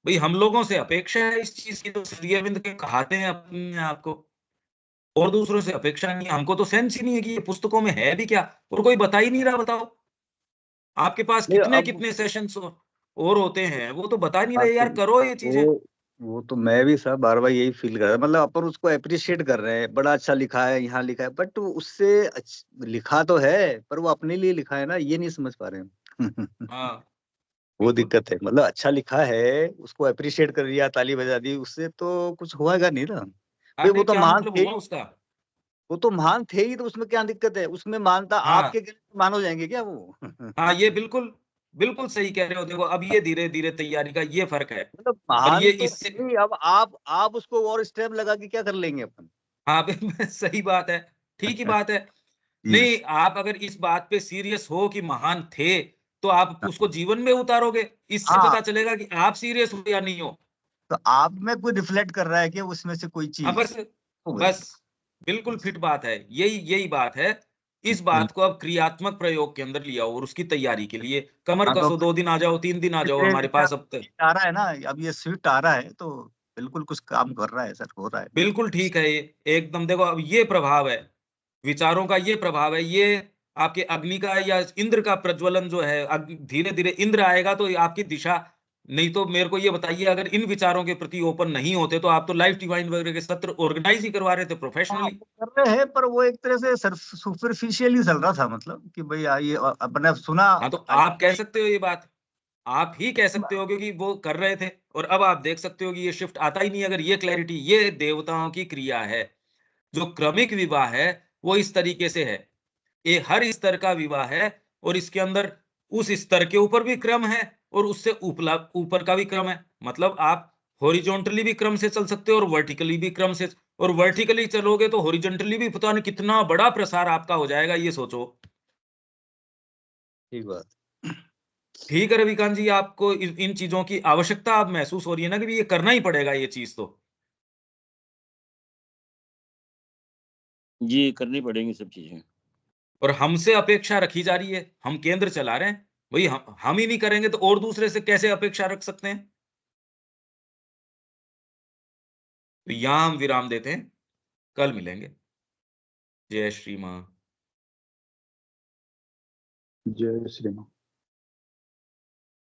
भई हम लोगों से अपेक्षा है इस चीज़ की, तो श्री अरविंद के कहाते हैं अपने आप को, और दूसरों से अपेक्षा नहीं है। हमको तो सेंस ही नहीं है कि ये पुस्तकों में है भी क्या, और कोई बता ही नहीं रहा, बताओ। आपके पास नहीं अब कितने-कितने सेशंस और होते हैं, वो तो बता नहीं हाँ, रहे तो यार, करो ये चीज़ें। वो तो मैं भी सब बार बार यही फील कर रहा था, मतलब अपन उसको अप्रिशिएट कर रहे हैं, बड़ा अच्छा लिखा है, यहाँ लिखा है, बट उससे लिखा तो है पर वो अपने लिए लिखा है ना, ये नहीं समझ पा रहे हैं। हाँ, वो बिल्कुल। दिक्कत है, मतलब अच्छा लिखा है, उसको अप्रिशिएट कर दिया, ताली बजा दी, उससे तो कुछ होगा नहीं ना भाई। अरे क्या मतलब हुआ उसका? वो तो महान थे ही, तो उसमें क्या दिक्कत है, उसमें मानता हाँ। आपके मान हो जाएंगे क्या वो? हाँ, ये बिल्कुल, बिल्कुल सही कह रहे हो। देखो, अब ये धीरे-धीरे तैयारी का ये फ़र्क है। मतलब और महान ये तो इससे है ही, अब आप उसको और स्टेप लगा के क्या कर लेंगे अपन? हाँ, सही बात है, ठीक ही बात है। जी। नहीं, आप अगर इस बात पे सीरियस हो कि महान थे, तो आप उसको जीवन में उतारोगे। इससे हाँ पता चलेगा कि आप सीरियस हो या नहीं हो। तो आप में कोई रिफ्लेक्ट कर रहा है कि उसमें से कोई हाँ, चीज बस बिल्कुल फिट बात है। यही बात है। इस बात को अब क्रियात्मक प्रयोग के अंदर लिया और उसकी तैयारी के लिए कमर हाँ, तो कसो, 2 दिन आ जाओ, 3 दिन आ जाओ, हमारे पास अब तक आ रहा है ना, अब ये स्विफ्ट आ रहा है तो बिल्कुल कुछ काम कर रहा है सर, हो रहा है। बिल्कुल ठीक है ये, एकदम देखो अब ये प्रभाव है, विचारों का ये प्रभाव है, ये आपके अग्नि का या इंद्र का प्रज्वलन जो है, धीरे-धीरे इंद्र आएगा तो ये आपकी दिशा। नहीं तो मेरे को ये बताइए, अगर इन विचारों के प्रति ओपन नहीं होते तो आप तो लाइफ डिवाइन वगैरह के सत्र ऑर्गेनाइज ही करवा रहे थे हाँ, प्रोफेशनली। वो कर रहे हैं, पर वो एक तरह से सुपरफिशियली चल रहा था, मतलब कि भाई ये अपने सुना। हाँ, तो आप कह सकते हो ये बात, आप ही कह सकते हो क्योंकि वो कर रहे थे और अब आप देख सकते हो कि ये शिफ्ट आता ही नहीं। अगर ये क्लैरिटी, ये देवताओं की क्रिया है। जो क्रमिक विवाह है, वो इस तरीके से है। ये हर स्तर का विवाह है और इसके अंदर उस स्तर के ऊपर भी क्रम है और उससे उपला ऊपर का भी क्रम है। मतलब आप हॉरिजॉन्टली भी क्रम से चल सकते हो और वर्टिकली भी क्रम से, और वर्टिकली चलोगे तो हॉरिजॉन्टली भी पता नहीं कितना बड़ा प्रसार आपका हो जाएगा, ये सोचो। ठीक बात। ठीक है रविकांत जी, आपको इन चीज़ों की आवश्यकता अब महसूस हो रही है ना कि भी ये करना ही पड़ेगा ये चीज़ तो? जी, करनी पड़ेंगी सब चीज़ें। और हमसे अपेक्षा रखी जा रही है, हम केंद्र चला रहे हैं। भई हम ही नहीं करेंगे तो और दूसरे से कैसे अपेक्षा रख सकते हैं? तो यहाँ हम विराम देते हैं, कल मिलेंगे। जय श्री माँ। जय श्री राम।